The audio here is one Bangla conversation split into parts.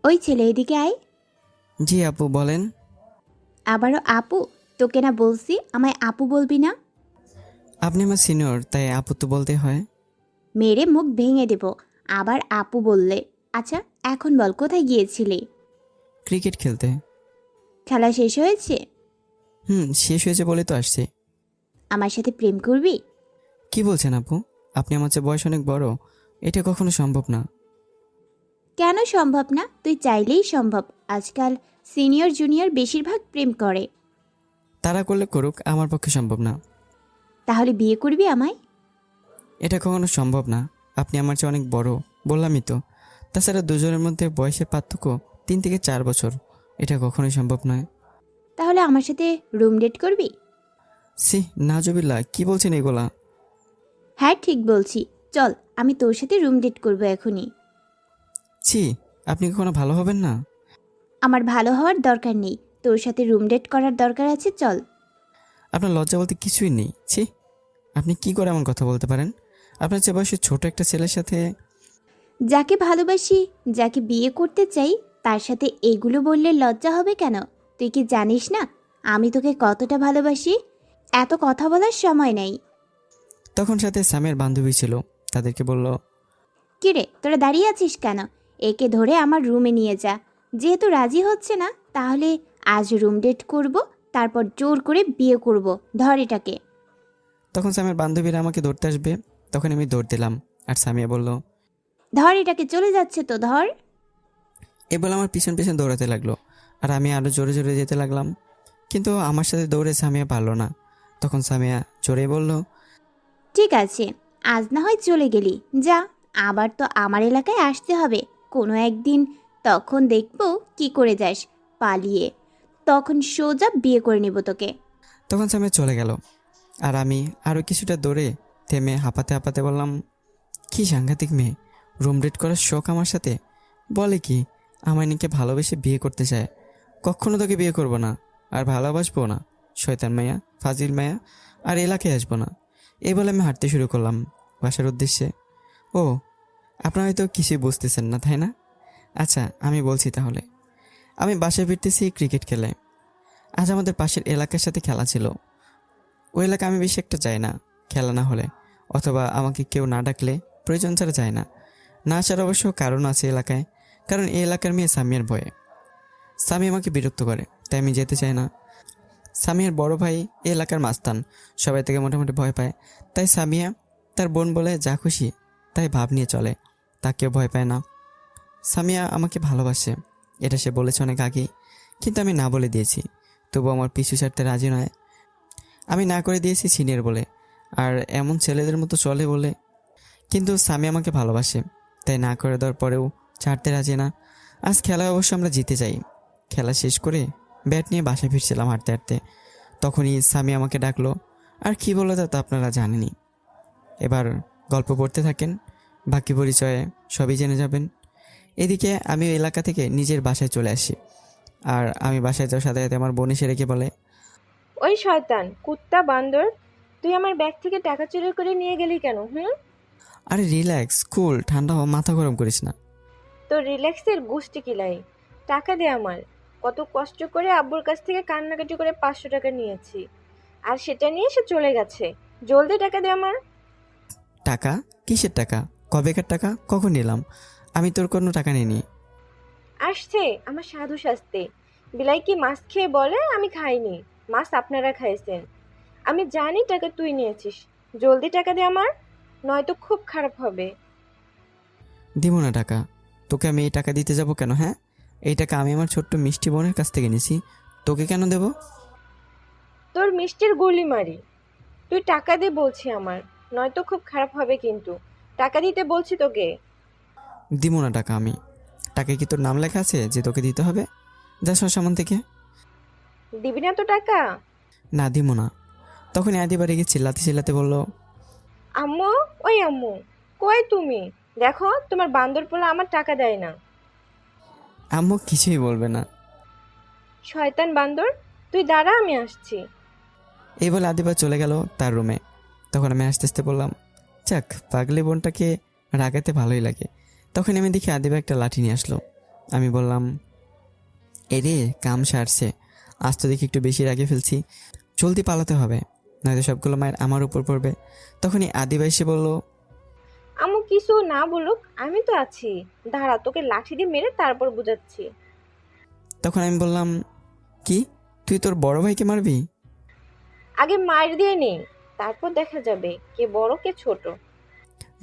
ওই ছেলে এদিকে আয়। জি আপু বলেন। আবারও আপু? তোকে না বলছি আমায় আপু বলবি না। আপনি আমার সিনিয়র, তাই আপু তো বলতে হয়। মেরে মুখ ভেঙে দেব আবার আপু বললে। আচ্ছা, এখন বল কোথায় গিয়েছিলি? ক্রিকেট খেলতে। খেলা শেষ হয়েছে? শেষ হয়েছে বলে তো আসছি। আমার সাথে প্রেম করবি? কি বলছেন আপু? আপনি আমার চেয়ে বয়স অনেক বড়, এটা কখনো সম্ভব না। কেন সম্ভব না? তুই চাইলেই সম্ভব। আজকাল সিনিয়র জুনিয়র বেশিরভাগ প্রেম করে। তারা করলে করুক, আমার পক্ষে সম্ভব না। তাহলে বিয়ে করবি আমায়? এটা কখনো সম্ভব না। আপনি আমার চেয়ে অনেক বড়, বললামই তো। তাছাড়া দুজনের মধ্যে বয়সের পার্থক্য 3 থেকে 4 বছর, এটা কখনোই সম্ভব নয়। তাহলে আমার সাথে রুম ডেট করবি? সি, নাজুবিল্লাহ, কি বলছেন এগুলা? হ্যাঁ ঠিক বলছি। চল, আমি তোর সাথে রুম ডেট করবো এখনই। ছি, আপনি কখনো ভালো হবেন না। আমার ভালো হওয়ার দরকার নেই, তোর সাথে রুম ডেট করার দরকার আছে। চল। আপনার লজ্জা বলতে কিছুই নেই। ছি, আপনি কি করে এমন কথা বলতে পারেন? আপনার চেয়ে বয়সে ছোট একটা ছেলের সাথে। যাকে ভালোবাসি, যাকে বিয়ে করতে চাই, তার সাথে এগুলো বললে লজ্জা হবে কেন? তুই কি জানিস না আমি তোকে কতটা ভালোবাসি? এত কথা বলার সময় নেই। তখন সাথে স্যামের বান্ধবী ছিল, তাদেরকে বলল, কিরে তোরা দাঁড়িয়ে আছিস কেন? একে ধরে আমার রুমে নিয়ে যা। যেহেতু রাজি হচ্ছে না, তাহলে আজ রুম ডেট করব, তারপর জোর করে বিয়ে করব। ধর এটাকে। তখন স্যামের বান্ধবীরা আমাকে ধরতে আসবে। তখন আমি দৌড় দিলাম, আর সামিয়া বলল, ধর এটাকে, চলে যাচ্ছে তো, ধর। এ বলে আমার পিছন পিছন দৌড়াতে লাগলো, আর আমি আরও জোরে জোরে যেতে লাগলাম। কিন্তু আমার সাথে দৌড়ে সামিয়া পারলো না। তখন সামিয়া জোরে বলল, ঠিক আছে, আজ না হয় চলে গেলি, যা। আবার তো আমার এলাকায় আসতে হবে কোনো একদিন। তখন দেখবো কি করে যাস পালিয়ে। তখন সোজা বিয়ে করে নেব তোকে। তখন সামিয়া চলে গেল, আর আমি আরও কিছুটা দৌড়ে থেমে হাঁপাতে হাঁপাতে বললাম, কি সাংঘাতিক মেয়ে, রুম ডেট করার শখ আমার সাথে। বলে কি আমায় নাকি ভালোবেসে বিয়ে করতে চায়। কখনো তোকে বিয়ে করব না, আর ভালোবাসবো না। শয়তান মায়া, ফাজিল মায়া, আর এলাকায় আসবো না। এই বলে আমি হাঁটতে শুরু করলাম বাসার উদ্দেশ্যে। ও, আপনারা হয়তো কিছুই বুঝতেছেন না, তাই না? আচ্ছা, আমি বলছি তাহলে। আমি বাসায় ফিরতেছি ক্রিকেট খেলে। আজ আমাদের পাশের এলাকার সাথে খেলা ছিল। ওই এলাকা আমি বেশি একটা যাই না, খেলা না হলে অথবা আমাকে কেউ না ডাকলে প্রয়োজন ছাড়া যায় না। না আসার অবশ্য কারণ আছে এলাকায়, কারণ এই এলাকার মেয়ে সামিয়ার ভয়ে। সামি আমাকে বিরক্ত করে, তাই আমি যেতে চাই না। সামিয়ার বড় ভাই এই এলাকার মাস্তান, সবাই থেকে মোটামুটি ভয় পায়। তাই সামিয়া তার বোন বলে যা খুশি তাই ভাব নিয়ে চলে, তাকেও ভয় পায় না। সামিয়া আমাকে ভালোবাসে, এটা সে বলেছে অনেক আগেই, কিন্তু আমি না বলে দিয়েছি। তবু আমার পিছু ছাড়তে রাজি নয়। আমি না করে দিয়েছি সিনিয়র বলে, আর এমন ছেলেদের মতো চলে বলে। কিন্তু সামি আমাকে ভালোবাসে, তাই না করে দেওয়ার পরেও ছাড়তে রাজি না। আজ খেলায় অবশ্য আমরা জিতে যাই। খেলা শেষ করে ব্যাট নিয়ে বাসায় ফিরছিলাম হাঁটতে হাঁটতে, তখনই সামি আমাকে ডাকলো। আর কি বললো তা তো আপনারা জানেনই। এবার গল্প পড়তে থাকেন, বাকি পরিচয়ে সবই জেনে যাবেন। এদিকে আমি ওই এলাকা থেকে নিজের বাসায় চলে আসি, আর আমি বাসায় যাওয়ার সাথে সাথে আমার বোন এসে রেখে বলে, ওই শয়তান কুত্তা বান্দর, তুই আমার ব্যাগ থেকে টাকা চুরি করে নিয়ে গেলি কেন? আরে রিল্যাক্স, কুল, ঠান্ডা হওয়া, মাথা গরম করিস না। তোর রিল্যাক্সের গুষ্টি কিলাই। টাকা দে আমার। কত কষ্ট করে আব্বুর কাছ থেকে কান্নাকাটি করে 500 টাকা নিয়েছি, আর সেটা নিয়ে সে চলে গেছে। জলদি টাকা দে আমার। টাকা? কিসের টাকা? কবেকার টাকা? কখন নিলাম? আমি তোর কোনো টাকা নিইনি। আসছে আমার সাধু সাজতে। বিলাই কি মাছ খেয়ে বলে আমি খাইনি, মাছ আপনারা খাইছেন। আমি জানি টাকা তুই নিয়েছিস। জলদি টাকা দে আমার, নয়তো খুব খারাপ হবে। দিব না টাকা। তোকে আমি এই টাকা দিতে যাব কেন? হ্যাঁ, এই টাকা আমি আমার ছোট্ট মিষ্টি বোনের কাছ থেকে নিছি, তোকে কেন দেব? তোর মিষ্টির গুলি মারি। তুই টাকা দে বলছি আমার, নয়তো খুব খারাপ হবে কিন্তু। টাকা দিতে বলছি তোকে। দিব না টাকা আমি। টাকায় কি তোর নাম লেখা আছে যে তোকে দিতে হবে? যা সর সামন থেকে। দিবি না তো টাকা? না, দিব না। তখন আদি বাড়ি গিয়ে চিল্লাতে চিল্লাতে বলল, আম্মু, ওই আম্মু, কই তুমি? দেখো তোমার বান্দর পোলা আমার টাকা দেয় না। আম্মু কিছুই বলবে না। শয়তান বান্দর, তুই দাঁড়া আমি আসছি। এই বলে আদিবা চলে গেল তার রুমে। তখন আমি আস্তে আস্তে বললাম, যাক, পাগলি বোনটাকে রাগাতে ভালোই লাগে। তখন আমি দেখি আদিবা একটা লাঠি নিয়ে আসলো। আমি বললাম, এরে কাম সারছে, আজ তো দেখি একটু বেশি রাগে ফেলছি, জলদি পালাতে হবে, নয়তো সবগুলো মায়ের আমার উপর পড়বে। তখনই আদিবা এসে বলল, আম্মু কিছু না বলুক, আমি তো আছি। দাঁড়া, তোকে লাঠি দিয়ে মেরে তারপর বুঝাচ্ছি। তখন আমি বললাম, কি, তুই তোর বড় ভাইকে মারবি? আগে মার দিয়ে নে, তারপর দেখা যাবে কে বড় কে ছোট।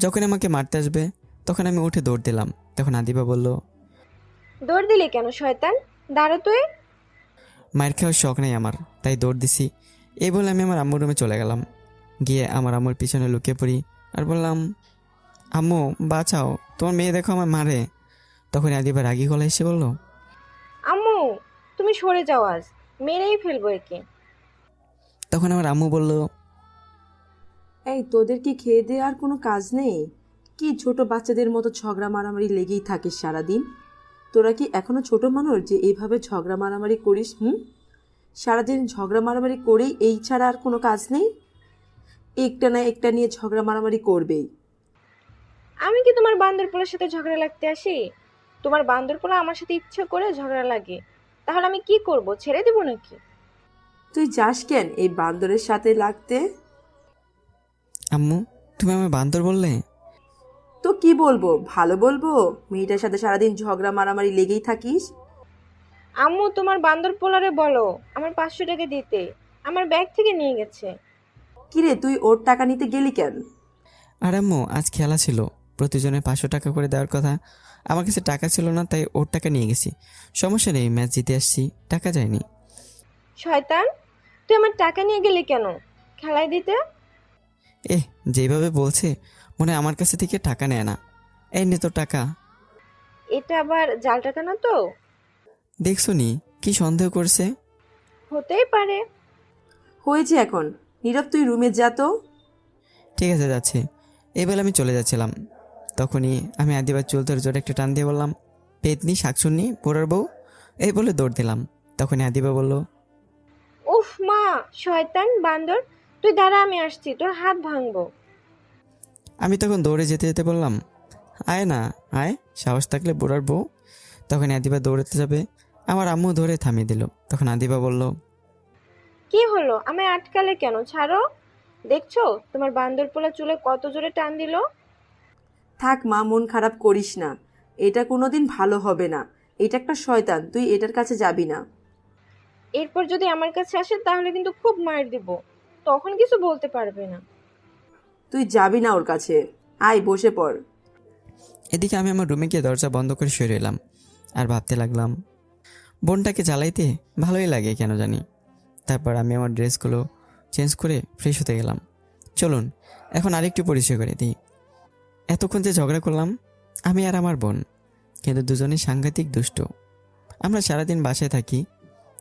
যখন আমাকে মারতে আসবে তখন আমি উঠে দৌড় দিলাম। তখন আদিবা বলল, দৌড় দিলে কেন শয়তান? দাঁড়া তুই। মায়ের খাওয়ার শখ নেই আমার, তাই দৌড় দিছি। এই বলে আমি আমার আম্মুর রুমে চলে গেলাম। গিয়ে আমার আম্মুর পিছনে লুকিয়ে পড়ি আর বললাম, আম্মু বাঁচাও, তোমার মেয়ে দেখো আমার মারে। তখন আদিবা রাগী গলায় এসে বলল, আম্মু তুমি সরে যাও, আজ মেরেই ফেলবো একে। তখন আমার আম্মু বলল, এই তোদের কি খেয়ে দেয়ে আর কোনো কাজ নেই? কি ছোট বাচ্চাদের মতো ঝগড়া মারামারি লেগেই থাকিস সারাদিন? তোরা কি এখনো ছোট মানুষ যে এইভাবে ঝগড়া মারামারি করিস? সারাদিন ঝগড়া মারামারি করেই এই ছাড়া আর কোনো কাজ নেই? একটা না একটা নিয়ে ঝগড়া মারামারি করবেই। আমি কি তোমার বান্দরপোলার সাথে ঝগড়া লাগতে আসি? তোমার বান্দরপোলা আমার সাথে ইচ্ছে করে ঝগড়া লাগে, তাহলে আমি কি করব? ছেড়ে দেবো নাকি? তুই যাস কেন এই বান্দরের সাথে লাগতে? আম্মু তুমি আমার বান্দর বললে? তো কি বলবো, ভালো বলবো? মেয়েটার সাথে সারাদিন ঝগড়া মারামারি লেগেই থাকিস। আম্মু তোমার বান্দরপোলারে বলো আমার 500 টাকা দিতে, আমার ব্যাগ থেকে নিয়ে গেছে। কিরে তুই ওর টাকা নিতে গেলি কেন? আর আম্মু আজ খেলা ছিল, প্রতিজনের 500 টাকা করে দেওয়ার কথা, আমার কাছে টাকা ছিল না তাই ওর টাকা নিয়ে গেছি। সমস্যা নেই, ম্যাচ জিতে আসছি, টাকা যায়নি। শয়তান, তুই আমার টাকা নিয়ে গেলি কেন? খেলায় দিতে। যেভাবে বলছে মনে হয় আমার কাছে থেকে টাকা নেয় না। এই নে তোর টাকা। এটা আবার জাল টাকা না তো? দেখছো নি কি সন্দেহ করছে? হতেই পারে। হয়েছে এখন, নীরব তুই রুমে যা তো। ঠিক আছে যাচ্ছি। এই বলে আমি চলে যাচ্ছিলাম। তখনই আমি আদিবার চুল ধরে জোরে একটা টান দিয়ে বললাম, পেতনি শাকসুন্নি পোড়ার বউ। এই বলে দৌড় দিলাম। তখনই আদিবা বলল, উফ মা, শয়তান বান্দর, তুই দাঁড়া, আমি আসছি, তোর হাত ভাঙবো। আমি তখন দৌড়ে যেতে যেতে বললাম, আয় না আয়, সাহস থাকলে বুড়ার বউ। তখন আদিবা দৌড়াতে যাবে, আমার আম্মু ধরে থামিয়ে দিল। তখন আদিবা বলল, কি হলো, আমায় আটকালে কেন? ছাড়ো। দেখছো তোমার বান্দরপোলা চুলে কত জোরে টান দিল। থাক মা, মন খারাপ করিস না, এটা কোনোদিন ভালো হবে না। এটা একটা শয়তান, তুই এটার কাছে যাবি না। এরপর যদি আমার কাছে আসে তাহলে কিন্তু খুব মার দিব, তখন কিছু বলতে পারবে না। তুই যাবি না ওর কাছে, আয় বসে পড়। এদিকে আমি আমার রুমে গিয়ে দরজা বন্ধ করে শুয়ে রইলাম আর ভাবতে লাগলাম, বোনটাকে জ্বালাইতে ভালোই লাগে কেন জানি। তারপর আমি আমার ড্রেসগুলো চেঞ্জ করে ফ্রেশ হতে গেলাম। চলুন এখন আরেকটু পরিচয় করে দিই। এতক্ষণ যে ঝগড়া করলাম আমি আর আমার বোন, কিন্তু দুজনেই সাংঘাতিক দুষ্ট। আমরা সারাদিন বাসায় থাকি,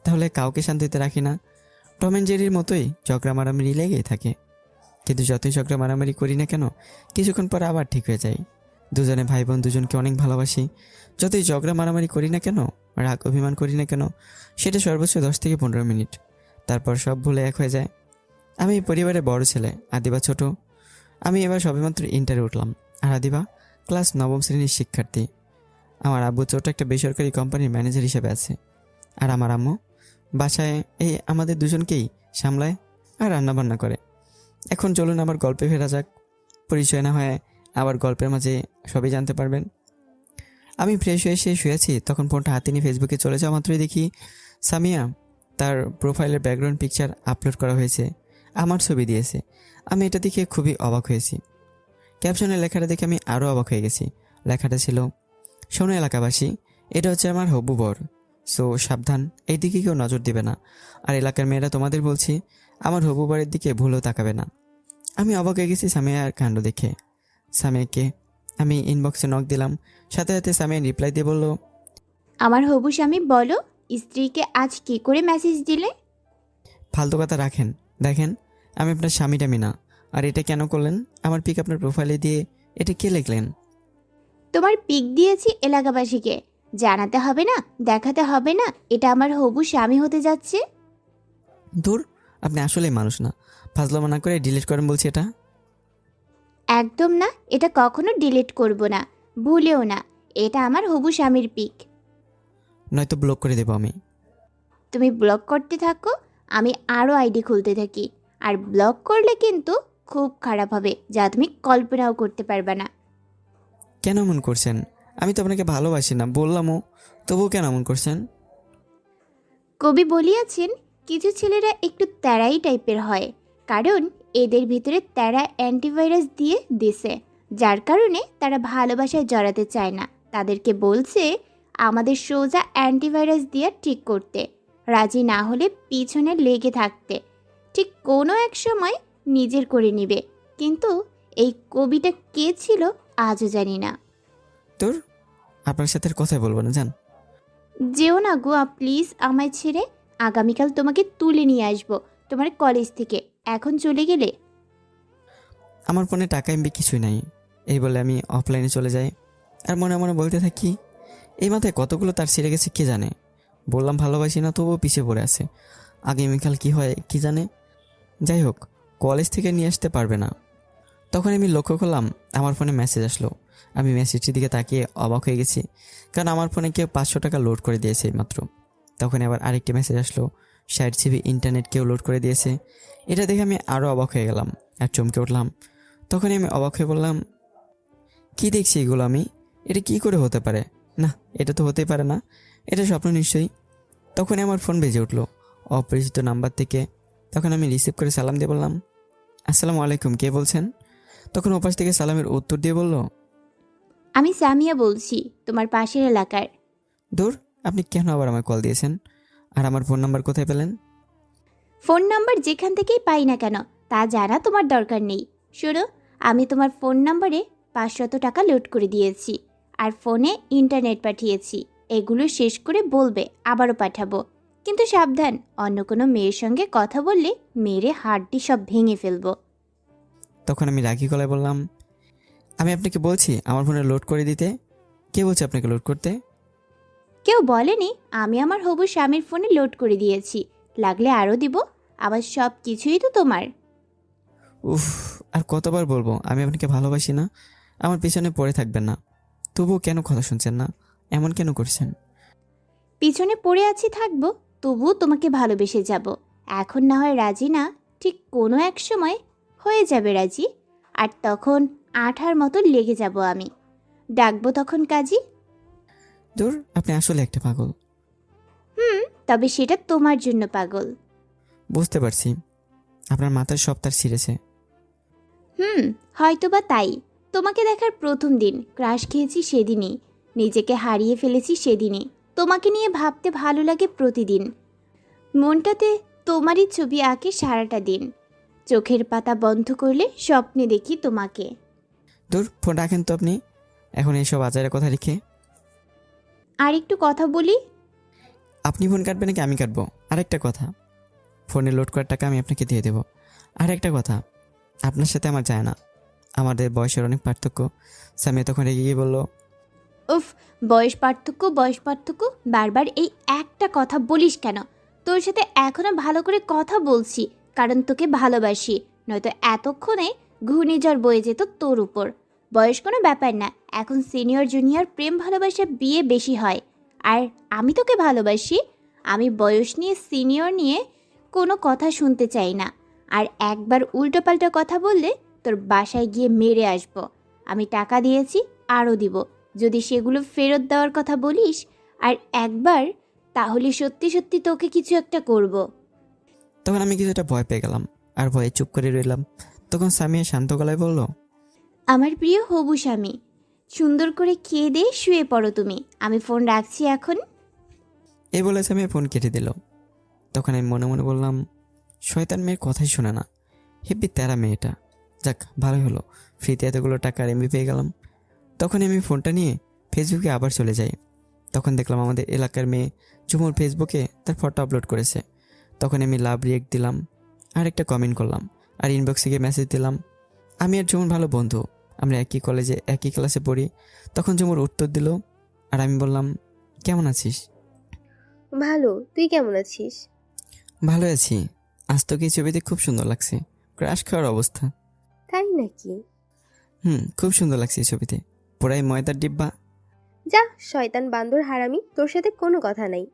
তাহলে কাউকে শান্তিতে রাখি না। টম অ্যান্ড জেরির মতোই ঝগড়া মারামারি লেগেই থাকে, কিন্তু যতই ঝগড়া মারামারি করি না কেন কিছুক্ষণ পর আবার ঠিক হয়ে যায়। দুজনে ভাই বোন দুজনকে অনেক ভালোবাসি। যতই ঝগড়া মারামারি করি না কেন, রাগ অভিমান করি না কেন, সেটা সর্বোচ্চ 10 থেকে 15 মিনিট, তারপর সব ভুলে এক হয়ে যায়। আমি এই পরিবারের বড় ছেলে, আদিবা ছোট। আমি এবার সবেমাত্র ইন্টারে উঠলাম, আর আদিবা ক্লাস 9ম শ্রেণীর শিক্ষার্থী। আমার আব্বু ছোট একটা বেসরকারি কোম্পানির ম্যানেজার হিসেবে আছে, আর আমার আম্মু বাসায় এই আমাদের দুজনকেই সামলায় আর রান্নাবান্না করে। এখন চলুন আবার গল্পে ফেরা যাক। পরিচয় না হয় আবার গল্পের মাঝে সবই জানতে পারবেন। আমি ফ্রেশ হয়ে এসে শুয়েছি, তখন ফোনটা হাতে নিয়ে ফেসবুকে চলে যাওয়া মাত্রই দেখি সামিয়া তার প্রোফাইলের ব্যাকগ্রাউন্ড পিকচার আপলোড করা হয়েছে, আমার ছবি দিয়েছে। আমি এটা দেখে খুবই অবাক হয়েছি। ক্যাপশনের লেখাটা দেখে আমি আরও অবাক হয়ে গেছি। লেখাটা ছিল, শোনো এলাকাবাসী, এটা হচ্ছে আমার হবু বর, সো সাবধান, এই দিকে কেউ নজর দিবে না। আর এলাকার মেয়েরা তোমাদের বলছি, আমার হবু বরের দিকে ভুলেও তাকাবে না। আমি অবাক হয়ে গেছি সামিয়ার কাণ্ড দেখে। সামিয়াকে আমি ইনবক্সে নক দিলাম, সাথে সাথে সামিয়া রিপ্লাই দিয়ে বলল, আমার হবু স্বামী বলো, স্ত্রীকে আজ কি করে মেসেজ দিলে? ফালতু কথা রাখেন, দেখেন আমি আপনার স্বামীটামি না। আর এটা কেন করলেন? আমার পিক আপনার প্রোফাইলে দিয়ে এটা কে লিখলেন? তোমার পিক দিয়েছি এলাকাবাসীকে, জানাতে হবে না, দেখাতে হবে না এটা আমার হবু স্বামী হতে যাচ্ছে? দূর, আপনি আসলেই মানুষ না। ফাজলামো না করে ডিলিট করেন বলছি এটা। একদম না, এটা কখনো ডিলিট করব না, ভুলেও না। এটা আমার হবু স্বামীর পিক। নয়তো ব্লক করে দেবো আমি। তুমি ব্লক করতে থাকো, আমি আরও আইডি খুলতে থাকি। আর ব্লক করলে কিন্তু খুব খারাপ হবে, যা তুমি কল্পনাও করতে পারবে না। কেন এমন করছেন? আমি তো আপনাকে ভালোবাসি না বললামও, তবুও কেন এমন করছেন? কবি বলিয়াছেন, কিছু ছেলেরা একটু তেরাই টাইপের হয়, কারণ এদের ভিতরে তেরা অ্যান্টিভাইরাস দিয়ে দিছে, যার কারণে তারা ভালোবাসায় জড়াতে চায় না। তাদেরকে বলছে আমাদের সোজা অ্যান্টিভাইরাস দিয়ে ঠিক করতে, রাজি না হলে পিছনে লেগে থাকতে, ঠিক কোনো এক সময় নিজের করে নিবে। কিন্তু এই কবিটা কে ছিল আজও জানি না। তোর আপনার সাথে আর কথাই বলবো না, জান। যেও না গো প্লিজ আমায় ছেড়ে। আগামীকাল তোমাকে তুলে নিয়ে আসবো তোমার কলেজ থেকে। এখন চলে গেলে? আমার ফোনে টাকা এমবি কিছুই নাই। এই বলে আমি অফলাইনে চলে যাই আর মনে মনে বলতে থাকি, এই মাথায় কতগুলো তার ছিঁড়ে গেছে কে জানে। বললাম ভালোবাসি না, তবুও পিছিয়ে পড়ে আছে। আগামীকাল কি হয় কি জানে। যাই হোক, কলেজ থেকে নিয়ে আসতে পারবে না। তখন আমি লক্ষ্য করলাম আমার ফোনে মেসেজ আসলো। আমি মেসেজটির দিকে তাকিয়ে অবাক হয়ে গেছি, কারণ আমার ফোনে কেউ 500 টাকা লোড করে দিয়েছে মাত্র। তখন আবার আরেকটি মেসেজ আসলো, 60 জিবি ইন্টারনেট কেউ লোড করে দিয়েছে। এটা দেখে আমি আরও অবাক হয়ে গেলাম আর চমকে উঠলাম। তখনই আমি অবাক হয়ে বললাম, কি দেখছি এগুলো আমি? এটা কি করে হতে পারে? না, এটা তো হতেই পারে না, এটা স্বপ্ন নিশ্চয়ই। তখনই আমার ফোন বেজে উঠলো অপরিচিত নাম্বার থেকে। তখন আমি রিসিভ করে সালাম দিয়ে বললাম, আসসালামু আলাইকুম, কে বলছেন? তখন ওপাশ থেকে সালামের উত্তর দিয়ে বলল, আমি সামিয়া বলছি, তোমার পাশের এলাকার। দূর, আপনি কেন আবার আমায় কল দিয়েছেন? আর আমার ফোন নাম্বার কোথায় পেলেন? ফোন নাম্বার যেখান থেকেই পাই না কেন তা জানা তোমার দরকার নেই। শোনো, আমি তোমার ফোন নাম্বারে 500 টাকা লোড করে দিয়েছি, আর ফোনে ইন্টারনেট পাঠিয়েছি। এগুলো শেষ করে বলবে আবারও পাঠাবো। কিন্তু সাবধান, অন্য কোনো মেয়ের সঙ্গে কথা বললে মেরে হাড্ডি সব ভেঙে ফেলবো। তখন আমি রাগী গলায় বললাম, আমি আপনাকে বলছি আমার ফোনে লোড করে দিতে। কে বলছে আপনাকে লোড করতে? কেউ বলেনি, আমি আমার হবু স্বামীর ফোনে লোড করে দিয়েছি। লাগলে আরও দিব, আবার সব কিছুই তো তোমার। উফ, আর কতবার বলবো আমি আপনাকে ভালোবাসি না, আমার পিছনে পড়ে থাকবেন না। তবুও কেন কথা শুনছেন না? এমন কেন করছেন? পিছনে পড়ে আছি থাকবো, তবুও তোমাকে ভালোবেসে যাব। এখন না হয় রাজি না, ঠিক কোনো এক সময় হয়ে যাবে রাজি। আর তখন আঠার মতো লেগে যাব আমি। ডাকবো তখন কাজী। দূর, আপনি আসলে একটা পাগল। তবে সেটা তোমার জন্য পাগল। বুঝতে পারছি, আপনার মাথার সব তার ছিঁড়েছে। হয়তোবা তাই। তোমাকে দেখার প্রথম দিন ক্রাশ খেয়েছি সেদিনই, নিজেকে হারিয়ে ফেলেছি সেদিনই। তোমাকে নিয়ে ভাবতে ভালো লাগে প্রতিদিন, মনটাতে তোমারই ছবি আঁকে সারাটা দিন। চোখের পাতা বন্ধ করলে স্বপ্নে দেখি তোমাকে। দূর, ফোন রাখেন তো আপনি এখন এইসব আচারের কথা রেখে। আর একটু কথা বলি। আপনি ফোন কাটবেন নাকি আমি কাটবো? আরেকটা কথা, ফোনে লোড করার টাকা আমি আপনাকে দিয়ে দেবো। আর একটা কথা, আপনার সাথে আমার যায় না, আমাদের বয়সের অনেক পার্থক্য। সামিয়া তখন রেগে গিয়ে বলল, উফ, বয়স পার্থক্য বয়স পার্থক্য, বারবার এই একটা কথা বলিস কেন? তোর সাথে এখনো ভালো করে কথা বলছি কারণ তোকে ভালোবাসি, নয়তো এতক্ষণে ঘূর্ণিঝড় বয়ে যেত তোর উপর। বয়স কোনো ব্যাপার না, এখন সিনিয়র জুনিয়র প্রেম ভালোবাসা বিয়ে বেশি হয়। আর আমি তোকে ভালোবাসি। আমি বয়স নিয়ে সিনিয়র নিয়ে কোনো কথা শুনতে চাই না। আর একবার উল্টোপাল্টা কথা বললে তোর বাসায় গিয়ে মেরে আসবো। আমি টাকা দিয়েছি, আরও দিব। যদি সেগুলো ফেরত দেওয়ার কথা বলিস আর একবার, তাহলে সত্যি সত্যি তোকে কিছু একটা করব। তখন আমি কিছুটা ভয় পেয়ে গেলাম আর ভয়ে চুপ করে রইলাম। তখন সামিয়া শান্ত গলায় বলল, আমার প্রিয় হবু স্বামী, সুন্দর করে খেয়ে দিয়ে শুয়ে পড়ো তুমি। আমি ফোন রাখছি এখন। এই বলে সামিয়া ফোন কেটে দিল। তখন আমি মনে মনে বললাম, শয়তান মেয়ের কথাই শোনে না, হেব্বি তেরা মেয়েটা। যাক, ভালোই হলো, ফ্রিতে এতগুলো টাকার এমবি পেয়ে গেলাম। তখন আমি ফোনটা নিয়ে ফেসবুকে আবার চলে যাই। তখন দেখলাম আমাদের এলাকার মেয়ে ঝুমুর ফেসবুকে তার ফটো আপলোড করেছে। তখন আমি লাভ রিয়েক্ট দিলাম আর একটা কমেন্ট করলাম আর ইনবক্সে গিয়ে মেসেজ দিলাম, আমি আর ঝুমুর ভালো বন্ধু, আমরা একই কলেজে একই ক্লাসে পড়ি। তখন ঝুমুর উত্তর দিল আর আমি বললাম, কেমন আছিস? ভালো, তুই কেমন আছিস? ভালো আছি। আজ তোকে এই ছবিতে খুব সুন্দর লাগছে, ক্রাশ খাওয়ার অবস্থা। তাই নাকি? খুব সুন্দর লাগছে এই ছবিতে, পুরাই ময়দার ডিব্বা। যা, শয়তান বান্দর হারামি, তোর সাথে কোনো কথা নাই।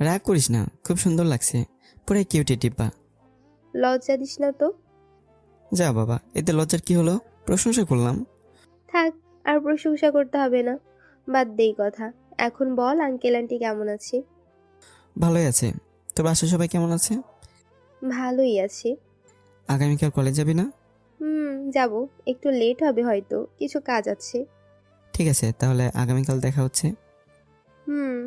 রাগ করিস না, খুব সুন্দর লাগছে, পুরো কিউটি টিপ্পা। লজ্জা দিস না তো। যা বাবা, এতে লজ্জার কি হলো, প্রশংসা করলাম। থাক, আর প্রশংসা করতে হবে না, বাদ দেই কথা। এখন বল, আঙ্কেল আন্টি কেমন আছে? ভালোই আছে। তোর বাসায় সবাই কেমন আছে? ভালোই আছে। আগামীকাল কলেজ যাবি না? যাব, একটু লেট হবে হয়তো, কিছু কাজ আছে। ঠিক আছে, তাহলে আগামীকাল দেখা হচ্ছে। হুম।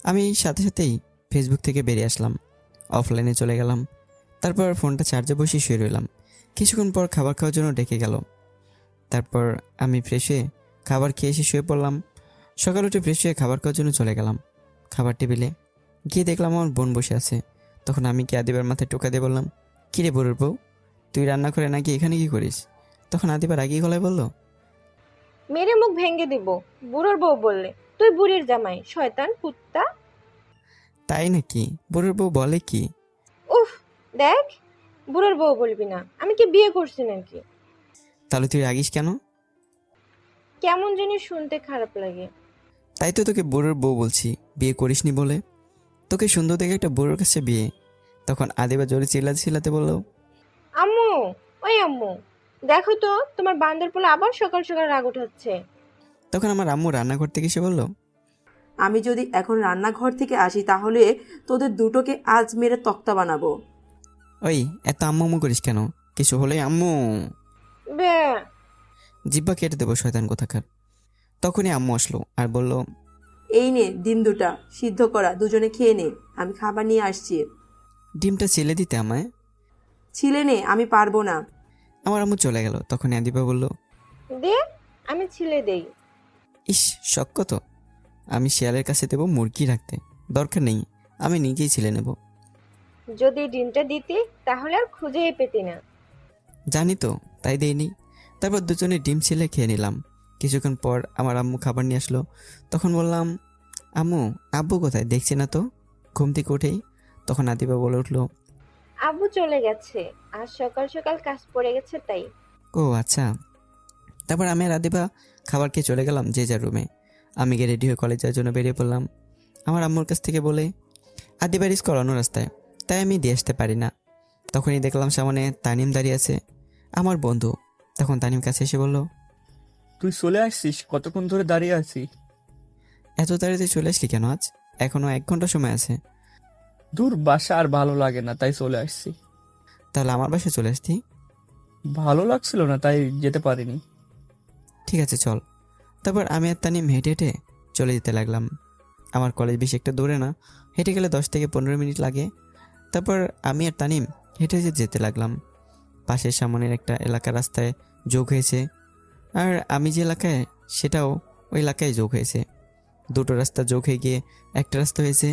আমি সাথে সাথেই ফেসবুক থেকে বেরিয়ে আসলাম, অফলাইনে চলে গেলাম। তারপর ফোনটা চার্জে বসিয়ে শুয়ে রইলাম। কিছুক্ষণ পর খাবার খাওয়ার জন্য ডেকে গেল। তারপর আমি ফ্রেশ হয়ে খাবার খেয়ে এসে শুয়ে পড়লাম। সকাল উঠে ফ্রেশ হয়ে খাবার খাওয়ার জন্য চলে গেলাম খাবার টেবিলে। গিয়ে দেখলাম আমার বোন বসে আছে। তখন আমি কি আদিবার মাথায় টোকা দিয়ে বললাম, কিরে বড়ুর বউ, তুই রান্না করে নাকি এখানে কি করিস? তখন আদিবার রাগী গলায় বলল, মেরে মুখ ভেঙে দিব। বুড়োর বউ বললে? তুই বুড়ির জামাই, শয়তান কুত্তা। তাই নাকি? বড়ুর বউ বলে কি? উফ, দেখ, বুড়োর বউ বলবি না। আমি কি বিয়ে করছি নাকি? তাহলে তুই রাগিস কেন? কেমন জানি শুনতে খারাপ লাগে। তাই তো তোকে বুড়োর বউ বলছি, বিয়ে করিসনি বলে। তোকে সুন্দর দেখে একটা বুড়োর কাছে বিয়ে। তখন আদিবা জোরে চিল্লাতে চিল্লাতে বলল, আম্মু, ওই আম্মু, দেখো তো তোমার বান্দর পোলা আবার সকাল সকাল রাগ উঠাচ্ছে। তখন আমার আম্মু রান্নাঘর থেকে এসে বলল, আমি যদি এখন রান্নাঘর থেকে আসি তাহলে তোদের দুটোকে আজ মেরে তক্তা বানাবো। ওই এত আম্মু আম্মু করিস কেন? কিছু হলে আম্মু বে, জিব্বা কেটে দেবো শয়তান কোথাকার। তখনই আম্মু আসলো আর বলল, এই নে ডিম দুটা সিদ্ধ করা, দুজনে খেয়ে নে, আমি খাবার নিয়ে আসছি। ডিমটা ছেলে দিতে আমায়। ছিলে নে, আমি পারবো না। আমার আম্মু চলে গেল। তখন আদিবা বলল, দে, আমি ছিলে দেই। ইস শখ কত, আমি শিয়ালের কাছে দেবো মুরগি রাখতে, দরকার নেই, আমি নিজেই ছিলে নেব। যদি ডিমটা দিতি তাহলে আর খুঁজেই পেতি না। জানি তো, তাই দেইনি। তারপর দুজনে ডিম ছিলে খেয়ে নিলাম। কিছুক্ষণ পর আমার আম্মু খাবার নিয়ে আসলো। তখন বললাম, আম্মু আব্বু কোথায়, দেখছি না তো ঘুম থেকে উঠেই। তখন আদিবা বলে উঠলো, আব্বু চলে গেছে, আজ সকাল সকাল কাজ পড়ে গেছে তাই। ও আচ্ছা। তারপর আমি আর আদিবা খাবার খেয়ে চলে গেলাম যে যার রুমে। আমি গিয়ে রেডি হয়ে কলেজ যাওয়ার জন্য বেরিয়ে পড়লাম। আমার আম্মুর কাছ থেকে বলে, আদিবার স্কুল অন্য রাস্তায়, তাই আমি দিয়ে আসতে পারি না। তখনই দেখলাম সামনে তানিম দাঁড়িয়ে আছে, আমার বন্ধু। তখন তানিম কাছে এসে বলল, তুই চলে আসছিস? কতক্ষণ ধরে দাঁড়িয়ে আছি। এত তাড়াতাড়ি চলে আসলি কেন আজ? এখনো 1 ঘন্টা সময় আছে। দূর, বাসা আর ভালো লাগে না তাই চলে আসছি। তাহলে আমার বাসায় চলে আসতি। ভালো লাগছিল না তাই যেতে পারিনি। ঠিক আছে চল। তারপর আমি আর তানিম হেঁটে হেঁটে চলে যেতে লাগলাম। আমার কলেজ বেশি একটা দূরে না, হেঁটে গেলে 10 থেকে 15 মিনিট লাগে। তারপর আমি আর তানিম হেঁটে হেঁটে যেতে লাগলাম। পাশের সামনের একটা এলাকার রাস্তায় যোগ হয়েছে, আর আমি যে এলাকায় সেটাও ওই এলাকায় যোগ হয়েছে। দুটো রাস্তা যোগ হয়ে গিয়ে একটা রাস্তা হয়েছে।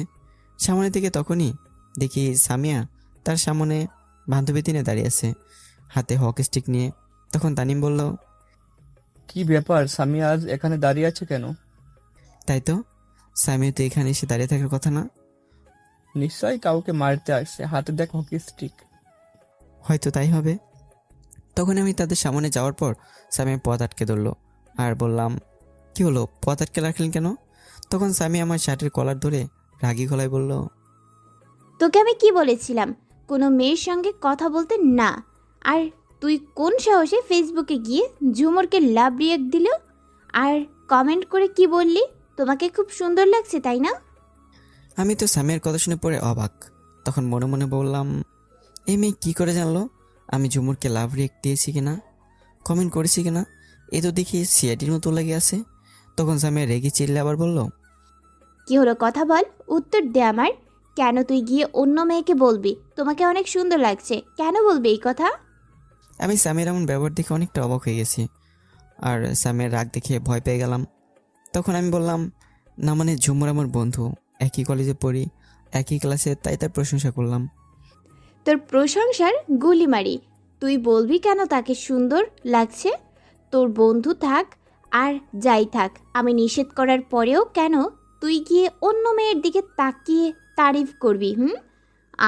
সামনের দিকে তখনই দেখি সামিয়া তার সামনে বান্ধবী দিনে দাঁড়িয়ে আছে, হাতে হকি স্টিক নিয়ে। তখন তানিম বলল, কি ব্যাপার, স্বামী আজ এখানে দাঁড়িয়ে আছে কেন? তাই তো, সামিয়া তো এখানে এসে দাঁড়িয়ে থাকার কথা না। নিশ্চয়ই কাউকে মারতে আসছে, হাতে দেখ হকি স্টিক। হয়তো তাই হবে। তখন আমি তাদের সামনে যাওয়ার পর সামিয়া পথ আটকে ধরলো আর বললাম, কি হলো, পথ আটকে রাখলেন কেন? তখন সামিয়া আমার শার্টের কলার ধরে রাগী গলায় বলল, তোকে আমি কি বলেছিলাম কোনো মেয়ের সঙ্গে কথা বলতে না? আর তুই কোন সাহসে ফেসবুকে গিয়ে ঝুমুরকে লাভ রিয়াক্ট দিল আর কমেন্ট করে কি বললি? তোমাকে খুব সুন্দর লাগছে তাই না? আমি তো সামিয়ার কথা শুনে পড়ে অবাক। তখন মনে মনে বললাম, এই মেয়ে কী করে জানলো আমি ঝুমুরকে লাভ রিয়েক্ট দিয়েছি কিনা, কমেন্ট করেছি কিনা? এ তো দেখি সিআইডির মতো লেগে আছে। তখন সামিয়া রেগে চিল্লে আবার বলল, কি হলো কথা বল, উত্তর দে আমার। কেন তুই গিয়ে অন্য মেয়েকে বলবি তোমাকে অনেক সুন্দর লাগছে? কেন বলবি এই কথা? আমি সামিয়ার এমন ব্যবহার দেখে অনেকটা অবাক হয়ে গেছি, আর সামিয়ার রাগ দেখে ভয় পেয়ে গেলাম। তখন আমি বললাম, না মানে ঝুমুর আমার বন্ধু, একই কলেজে পড়ি, একই ক্লাসে, তাই তার প্রশংসা করলাম। তোর প্রশংসার গুলি মারি। তুই বলবি কেন তাকে সুন্দর লাগছে? তোর বন্ধু থাক আর যাই থাক, আমি নিষেধ করার পরেও কেন তুই গিয়ে অন্য মেয়ের দিকে তাকিয়ে তারিফ করবি?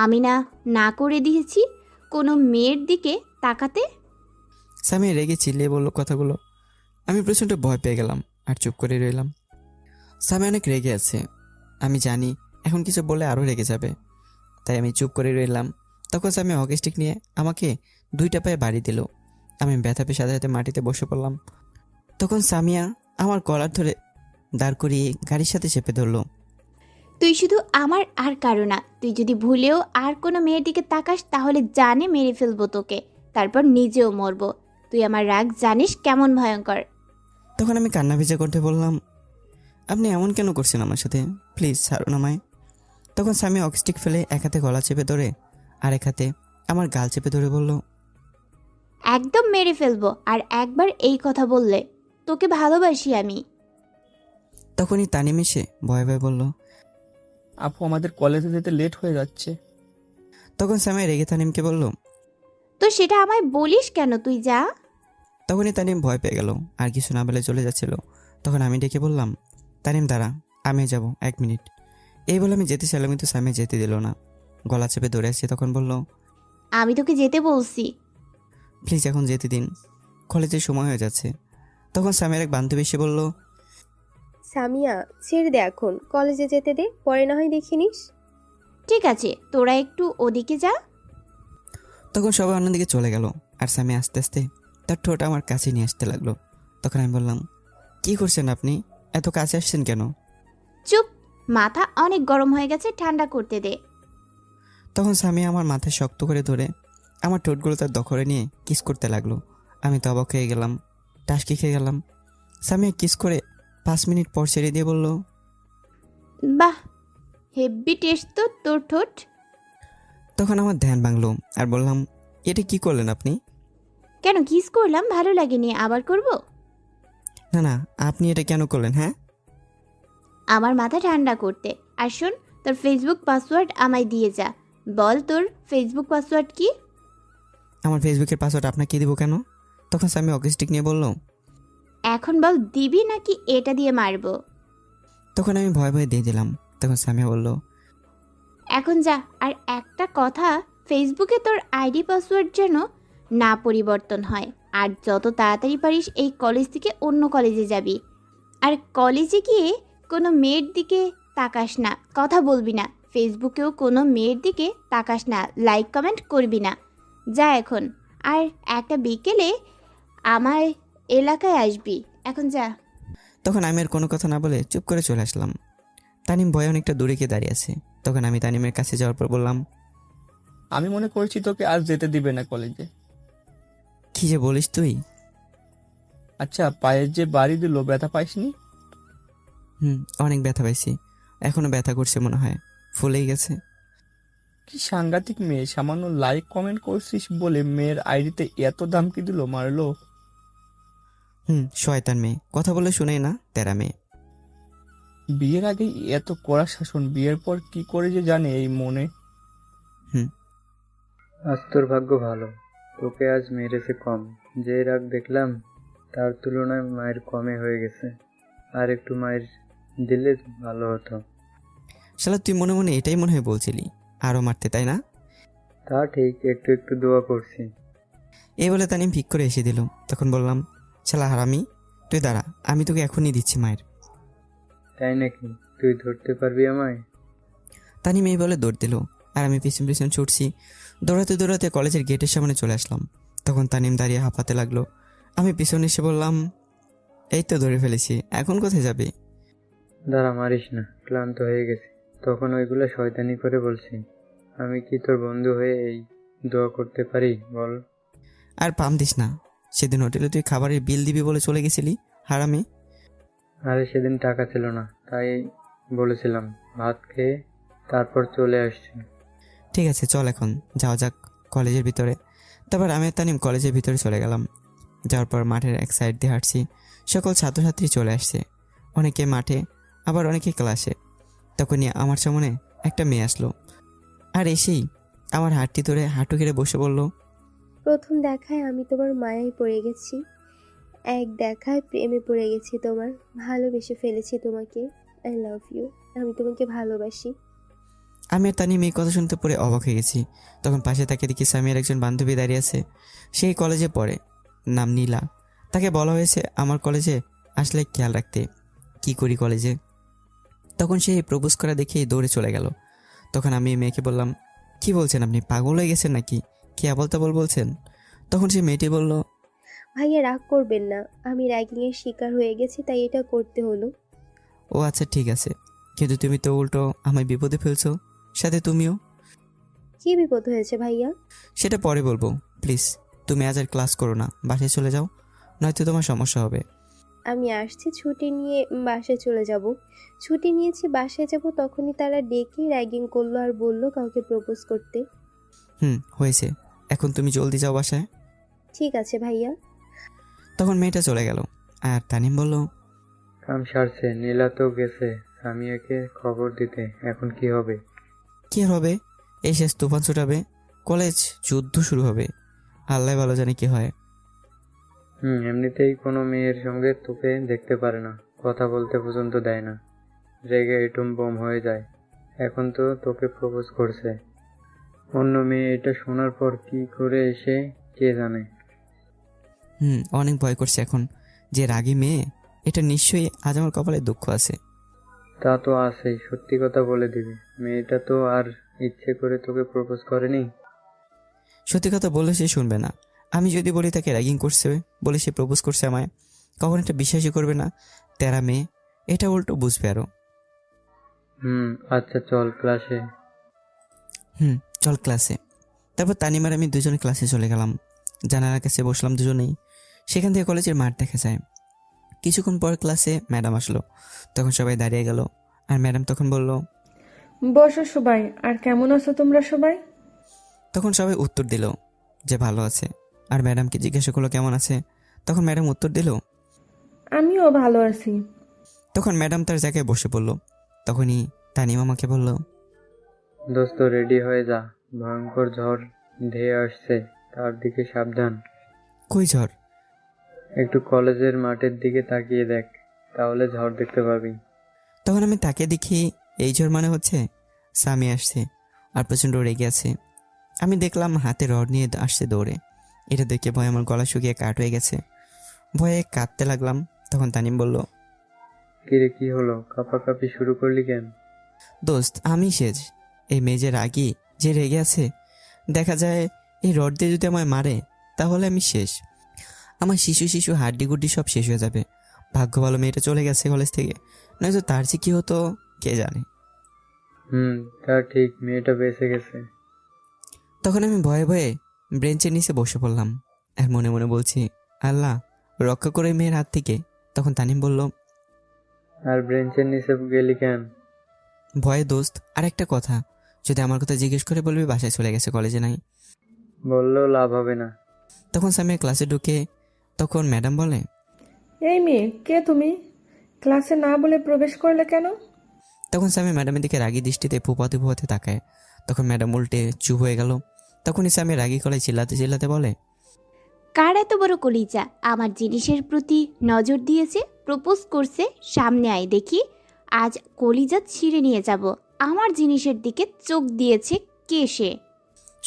আমি না না করে দিয়েছি কোনো মেয়ের দিকে তাকাতে? সামিয়া রেগে চিল্লিয়ে বলল কথাগুলো। আমি প্রচণ্ড ভয় পেয়ে গেলাম আর চুপ করে রইলাম। সামি অনেক রেগে আছে, আমি জানি এখন কিছু বললে আরও রেগে যাবে, তাই আমি চুপ করে রইলাম। তখন সামি হকি স্টিক নিয়ে আমাকে 2টা পায়ে বাড়ি দিল। আমি ব্যথা পেয়ে সাথে সাথে মাটিতে বসে পড়লাম। তখন সামিয়া আমার কলার ধরে দাঁড় করিয়ে গাড়ির সাথে চেপে ধরলো। তুই শুধু আমার আর কারো না, তুই যদি ভুলেও আর কোনো মেয়ের দিকে তাকাস তাহলে জানে মেরে ফেলবো তোকে, তারপর নিজেও মরবো। তুই আমার রাগ জানিস কেমন ভয়ঙ্কর। তখন আমি কান্না ভেজা করতে বললাম, আপনি এমন কেন করছেন আমার সাথে, প্লিজ ছাড়ুন আমায়। তখন স্বামী অক্সটিক ফেলে এক হাতে গলা চেপে ধরে আর এক হাতে আমার গাল চেপে ধরে বলল, একদম মেরে ফেলবো আর একবার এই কথা বললে। তোকে ভালোবাসি আমি। তখনই তানিম এসে ভয়ে ভয়ে বলল। আপু আমাদের কলেজে যেতে লেট হয়ে যাচ্ছে। তখন স্বামী রেগে তানিমকে বলল। তো সেটা আমায় বলিস কেন, তুই যা। তখনই তানিম ভয় পেয়ে গেল আর কিছু না বলে চলে যাচ্ছিল। তখন আমি ডেকে বললাম, তানিম দাঁড়া, আমি যাব 1 মিনিট। এই বলে আমি যেতে চাইলাম, কিন্তু স্বামী যেতে দিল না, গলা চেপে ধরে আসছে। তখন বলল, আমি তোকে যেতে বলছি। প্লিজ এখন যেতে দিন, কলেজের সময় হয়ে যাচ্ছে। তখন স্বামীর এক বান্ধবী এসে বলল, সামিয়া ছেড়ে দে, এখন কলেজে যেতে দে, পরে না হয় দেখে নিস। ঠিক আছে, তোরা একটু ওদিকে যা। তখন সবাই অন্যদিকে চলে গেল আর স্বামী আস্তে আস্তে তার ঠোঁট আমার কাছে নিয়ে আসতে লাগলো। তখন আমি বললাম, কি করছেন আপনি, এত কাছে আসছেন কেন? চুপ, মাথা অনেক গরম হয়ে গেছে, ঠান্ডা করতে দে। তখন স্বামী আমার মাথায় শক্ত করে ধরে আমার ঠোঁটগুলো তার দখলে নিয়ে কিস করতে লাগলো। আমি তো অবাক হয়ে গেলাম, টাসকি খেয়ে গেলাম। স্বামী কিস করে 5 মিনিট পর ছেড়ে দিয়ে বলল, বাহ, হেভি টেস্ট তো তোর ঠোঁট। তখন আমার ধ্যান ভাঙলো আর বললাম, এটা কি করলেন আপনি? কেন, কিস করলাম, ভালো লাগেনি, আবার করব? না না, আপনি এটা কেন করলেন? হ্যাঁ, আমার মাথা ঠান্ডা করতে। আর শোন, তোর ফেসবুক পাসওয়ার্ড আমায় দিয়ে যা। বল তোর ফেসবুক পাসওয়ার্ড কি? আমার ফেসবুকের পাসওয়ার্ড আপনাকে দিব কেন? তখন স্বামী অকিস্টিক নিয়ে বলল। এখন বল, দিবি নাকি এটা দিয়ে মারবো? তখন আমি ভয় ভয়ে দিয়ে দিলাম। তখন স্বামী বলল, এখন যা। আর একটা কথা, ফেসবুকে তোর আইডি পাসওয়ার্ড যেন না পরিবর্তন হয়। আর যত তাড়াতাড়ি পারিস এই কলেজ থেকে অন্য কলেজে যাবি। আর কলেজে গিয়ে কোনো মেয়ের দিকে তাকাস না, কথা বলবি না, ফেসবুকেও কোনো মেয়ের দিকে তাকাস না, লাইক কমেন্ট করবি না। যা এখন। আর একটা বিকেলে আমার এলাকায় আসবি। এখন যা। তখন আমি আর কোনো কথা না বলে চুপ করে চলে আসলাম। তানিম ভয়ে অনেকটা দূরে গিয়ে দাঁড়িয়ে আছে। তখন আমি তানিমের কাছে যাওয়ার পর বললাম, আমি মনে করছি তোকে আজ যেতে দিবে না কলেজে। কি যে বলিস তুই? আচ্ছা, পায়ের যে বাড়ি দিল, ব্যথা পাইসনি? অনেক ব্যথা পাইছি, এখনো ব্যথা করছে মনে হয়, ফুলেই গেছে। কি সাংঘাতিক মেয়ে, সামান্য লাইক কমেন্ট করছিস বলে মেয়ের আইডিতে এত দাম কি দিল, মারলো? শয়তান মেয়ে, কথা বলে শুনেই না, তেরা মেয়ে। বিয়ের আগেই এত কড়া শাসন, বিয়ের পর কি করে যে জানে এই মনে। আজ তোর ভাগ্য ভালো, তোকে আজ মেরেছে কম। যে রাগ দেখলাম তার তুলনায় মায়ের কমে হয়ে গেছে। আর একটু মায়ের দিলে ভালো হতো। শালা তুই মনে মনে এটাই মনে হয় বলছিলি, আরও মারতে, তাই না? তা ঠিক, একটু একটু দোয়া করছি। এই বলে তানিম ভিক করে এসে দিল। তখন বললাম, শালা হারামি, তুই দাঁড়া, আমি তোকে এখনই দিচ্ছি মায়ের। তাই নাকি? তুই ধরতে পারবি আমায়? তানিম এই বলে দৌড় দিল আর আমি পিছন পিছন ছুটছি। দৌড়াতে দৌড়াতে কলেজের গেটের সামনে চলে আসলাম। তখন তানিম দাঁড়িয়ে হাঁপাতে লাগলো। আমি পিছনে এসে বললাম, এই তো ধরে ফেলেছি, এখন কোথায় যাবে? দাঁড়া, মারিস না, ক্লান্ত হয়ে গেছি। তখন ওইগুলো শয়তানি করে বলছি। আমি কি তোর বন্ধু হয়ে এই দোয়া করতে পারি বল? আর পাম দিস না, সেদিন হোটেলে তুই খাবারের বিল দিবি বলে চলে গেছিলি, হারামি। আরে সেদিন টাকা ছিল না, তাই বলেছিলাম। ভাত খেয়ে তারপর চলে আসছি। ঠিক আছে, চল এখন যাওয়া যাক কলেজের ভিতরে। তারপর আমি আর তানিম কলেজের ভিতরে চলে গেলাম। যাওয়ার পর মাঠের এক সাইড দিয়ে হাঁটছি। সকল ছাত্রছাত্রী চলে আসছে, অনেকে মাঠে, আবার অনেকে ক্লাসে। তখনই আমার সামনে একটা মেয়ে আসলো আর এসেই আমার হাতটি ধরে হাঁটু ঘিরে বসে বলল, প্রথম দেখায় আমি তোমার মায়ায় পড়ে গেছি, এক দেখায় প্রেমে পড়ে গেছি তোমার, ভালোবেসে ফেলেছি তোমাকে। আই লাভ ইউ, আমি তোমাকে ভালোবাসি। আমি আর তানিম এই কথা শুনতে পড়ে অবাক হয়ে গেছি। তখন পাশে তাকে দেখি স্বামীর একজন বান্ধবী দাঁড়িয়ে আছে। সেই কলেজে পড়ে, নাম নীলা। তাকে বলা হয়েছে আমার কলেজে আসলে খেয়াল রাখতে। কি করি কলেজে? তখন সে প্রপোজ করা দেখে দৌড়ে চলে গেল। তখন আমি মেয়েকে বললাম, কি বলছেন আপনি, পাগল হয়ে গেছেন নাকি? কি আবল তাবল বলছেন? তখন সে মেয়েটি বলল, ভাইয়া রাগ করবেন না, আমি র্যাগিংয়ের শিকার হয়ে গেছি তাই এটা করতে হলো। ও আচ্ছা ঠিক আছে, কিন্তু তুমি তো উল্টো আমায় বিপদে ফেলছো, সাথে তুমিও। কি বিপদ হয়েছে ভাইয়া? সেটা পরে বলবো, প্লিজ। তুমি আজ আর ক্লাস করো না, বাসায় চলে যাও, নয়তো তোমার সমস্যা হবে। আমি আসছি ছুটি নিয়ে বাসায় চলে যাব। ছুটি নিয়েছি বাসায় যাব, তখনই তারা ডেকে র্যাগিং করলো আর বলল কাউকে প্রপোজ করতে। হয়েছে, এখন তুমি জলদি যাও বাসায়। ঠিক আছে ভাইয়া। তখন মেয়েটা চলে গেল। আর তানিম বলল, কাম সারছে, নীলা তো গেছে সামিয়াকে খবর দিতে, এখন কি হবে? কি আর হবে, এই শেষ তুফান ছুটাবে, কলেজ যুদ্ধ শুরু হবে, আল্লাহ ভালো জানে কি হয়। এমনিতেই কোনো মেয়ের সঙ্গে তোকে দেখতে পারে না, কথা বলতে পর্যন্ত দেয় না, রেগে এটম বোম হয়ে যায়। এখন তো তোকে প্রপোজ করছে। অন্য মেয়ে এটা শোনার পর কি করে এসে কে জানে। অনেক ভয় করছে এখন, যে রাগী মেয়ে, এটা নিশ্চয়ই আজ আমার কপালে দুঃখ আছে। তা তো আছেই, সত্যি কথা বলে দিবি, মেয়েটা তো আর ইচ্ছে করে তোকে প্রপোজ করেনি। সত্যি কথা বললে সে শুনবে না। আমি যদি বলি তাকে র্যাগিং করছে, বলে সে প্রপোজ করছে আমায়, কখন এটা বিশ্বাসই করবে না। তেরা মেয়ে, এটা উল্টো বুঝবে আরো। আচ্ছা চল ক্লাসে। চল ক্লাসে। তারপর তানিমার আমি দুজনে ক্লাসে চলে গেলাম। জানালার কাছে বসলাম দুজনেই। সেখান থেকে কলেজের মাঠ দেখা যায়। কিছুক্ষণ পর ক্লাসে ম্যাডাম আসলো। তখন সবাই দাঁড়িয়ে গেল। আর ম্যাডাম তখন বলল, বসো সবাই। আর কেমন আছো তোমরা সবাই? তখন সবাই উত্তর দিল যে ভালো আছে। আর ম্যাডামকে জিজ্ঞাসা করলো কেমন আছে। তখন ম্যাডাম উত্তর দিল, আমিও ভালো আছি। তখন ম্যাডাম তার জায়গায় বসে পড়ল। তখনই তানিম আমাকে বলল, দোস্ত রেডি হয়ে যা, ভয়ঙ্কর ঝড় ধেয়ে আসছে, তার দিকে সাবধান। কই ঝড়? একটু কলেজের মাঠের দিকে তাকিয়ে দেখ, তাহলে ঝড় দেখতে পাবি। তখন আমি তাকে দেখি, এই ঝড় মানে হচ্ছে সামি আসছে আর প্রচণ্ড রেগে আছে। আমি দেখলাম হাতে রড নিয়ে আসছে দৌড়ে। এটা দেখে ভয় আমার গলা শুকিয়ে কাঠ হয়ে গেছে। ভয়ে কাঁদতে লাগলাম। তখন তানিম বলল, কিরে কি হলো, কাঁপাকাঁপি শুরু করলি কেন? দোস্ত আমি শেষ। এই মেয়ে যে রাগী, যে রেগে আছে, দেখা যায় এই রড দিয়ে যদি আমায় মারে তাহলে আমি শেষ। আমার শিশু শিশু হাড্ডি গুড্ডি সব শেষ হয়ে যাবে। ভাগ্য ভালো মেয়েটা চলে গেছে কলেজ থেকে, নয়তো তার যে কি হতো কে জানে। তা ঠিক, মেয়েটা বেঁচে গেছে। তখন আমি ভয়ে ভয়ে ব্রেঞ্চের নিচে বসে পড়লাম। আর মনে মনে বলছি, আল্লাহ রক্ষা করে মেয়ের হাত থেকে। তখন তানিম বলল, আর ব্রেঞ্চের নিচে গেলি কেন? ভয়ে দোস্ত, আর একটা কথা, যদি আমার কথা জিজ্ঞেস করে বলবি বাসায় চলে গেছে, কলেজে নাই। বললেও লাভ হবে না। তখন সামিয়া ক্লাসে ঢুকে। তখন ম্যাডাম বলে, এই মেয়ে, কে তুমি? ক্লাসে না বলে প্রবেশ করলে কেন? তখন সামিয়া ম্যাডামের দিকে রাগী দৃষ্টিতে ফুপাতে ফুপাতে তাকায়। তখন ম্যাডাম উল্টে চুপ হয়ে গেল। তখনই সামিয়া রাগী গলায় চিল্লাতে চিল্লাতে বলে, কার এত বড় কলিজা, আমার জিনিসের প্রতি নজর দিয়েছে, প্রপোজ করছে, সামনে আয় দেখি, আজ কলিজা ছিঁড়ে নিয়ে যাব। আমার জিনিসের দিকে চোখ দিয়েছে কে সে?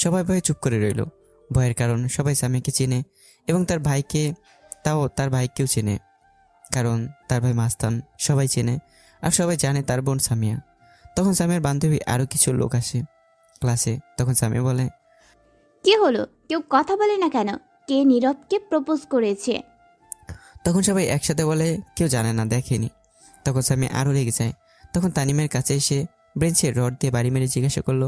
সবাই ভয়ে চুপ করে রইল। ভয়ের কারণ সবাই সামিয়াকে চেনে এবং তার ভাইকে, তাও তার ভাইকেও চেনে, কারণ তার ভাই মাস্তান। সবাই চেনে আর সবাই জানে তার বোন সামিয়া। তখন সামিয়ার বান্ধবী আরও কিছু লোক আসে ক্লাসে। তখন সামিয়া বলে, কি হলো, কেউ কথা বলে না কেন? কে নীরবকে প্রপোজ করেছে? তখন সবাই একসাথে বলে, কেউ জানে না, দেখেনি। তখন সামিয়া আরও রেগে যায়। তখন তানিমের কাছে এসে ব্রেঞ্চে রড দিয়ে বাড়ি মেরে জিজ্ঞাসা করলো,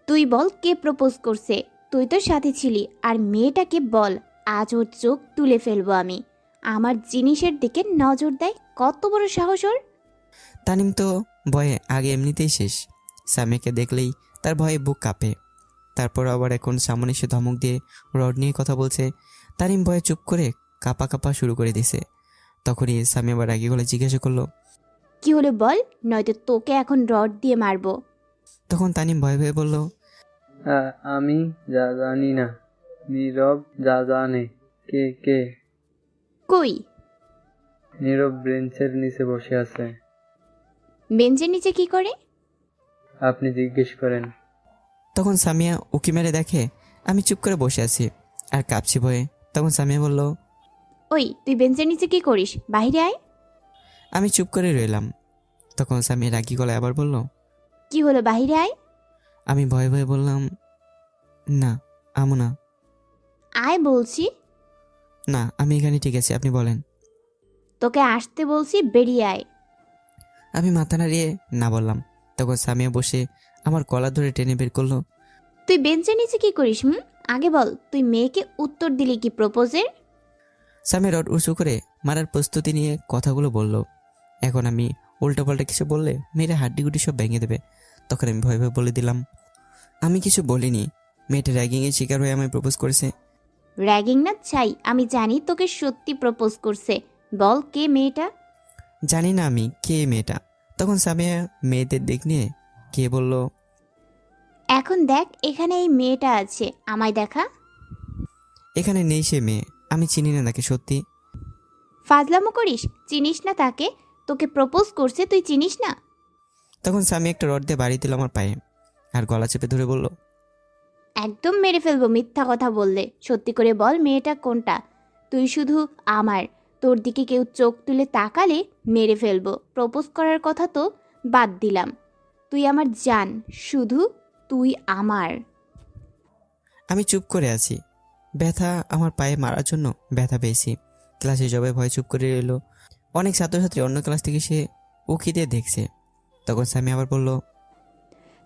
তুই বল কে প্রপোজ করছে? তুই তো সাথে ছিলি, আর মেয়েটাকে বল, আজ ওর চোখ তুলে ফেলবো আমি। আমার জিনিসের দিকে নজর দেয়, কত বড় সাহস ওর! তানিম তো ভয়ে আগে এমনিতেই শেষ। সামিয়াকে দেখলেই তার ভয়ে বুক কাঁপে। তারপর আবার এখন সামনে এসে ধমক দিয়ে রড নিয়ে কথা বলছে। তানিম ভয়ে চুপ করে কাঁপা কাঁপা শুরু করে দিছে। তখনই সামিয়া আবার রাগী গলে জিজ্ঞাসা করলো, কি হলো বল, নয়তো তোকে এখন রড দিয়ে মারবো। তখন তানিম ভয়ে ভয়ে বলল, আমি যা জানি না। নীরব যা জানে। কে কে? কই? নীরব ব্রেঞ্চের নিচে বসে আছে। বেঞ্চের নিচে কি করে? আপনি জিজ্ঞেস করেন। তখন সামিয়া উকি মেরে দেখে আমি চুপ করে বসে আছি আর কাঁপছি ভয়ে। তখন সামিয়া বলল, ওই তুই বেঞ্চের নিচে কি করিস? বাইরে আয়। আমি চুপ করে রইলাম। তখন সামি রাগি গলায় আবার বলল, কি হলো, বাইরে আয়। আমি ভয়ে ভয়ে বললাম, না আমু না। আয় বলছি। না, আমি এখানে ঠিক আছি, আপনি বলেন। তোকে আসতে বলছি, বেরিয়ে আয়। আমি মাথা নাড়িয়ে না বললাম। তখন সামিয়া বসে আমার কলার ধরে টেনে বের করলো। তুই বেঞ্চের নিচে কি করিস? আগে বল, তুই মেয়েকে উত্তর দিলি কি প্রপোজের? সামিয়া রড উঁচু করে মারার প্রস্তুতি নিয়ে কথাগুলো বলল। এখন আমি উল্টাপাল্টা কিছু বললে মেয়েরা হাড্ডিগুটি সব ভেঙে দেবে। তখন আমি ভয়ে ভয়ে বলে দিলাম, আমি কিছু বলিনি। মেয়েটা র্যাগিংয়ের শিকার হয়ে আমায় প্রপোজ করেছে। র্যাগিং না চাই, আমি জানি তোকে সত্যি প্রপোজ করছে। বল কে মেয়েটা? জানি না আমি কে মেয়েটা। তখন সামিয়া মেয়েদের দিক নিয়ে কে বলল, এখন দেখ, এখানে এই মেয়েটা আছে, আমায় দেখা। এখানে নেই সে মেয়ে, আমি চিনি না তাকে সত্যি। ফাজলামো করিস? চিনিস না তাকে? তোকে প্রপোজ করছে, তুই চিনিস না? তখন স্বামী একটা রড দিয়ে বাড়ি দিল আমার পায়ে, আর গলা চেপে ধরে বলল, একদম মেরে ফেলবো মিথ্যা কথা বললে। সত্যি করে বল, মেয়েটা কোনটা? তুই শুধু আমার, তোর দিকে কেউ চোখ তুলে তাকালে মেরে ফেলবো। প্রপোজ করার কথা তো বাদ দিলাম, তুই আমার জান, শুধু তুই আমার। আমি চুপ করে আছি। ব্যথা আমার পায়ে মারার জন্য ব্যথা পেয়েছি। ক্লাসে সবাই ভয় চুপ করে রইল। অনেক ছাত্রছাত্রী অন্য ক্লাস থেকে সে উকি দিয়ে দেখছে। তখন স্বামী আবার বলল,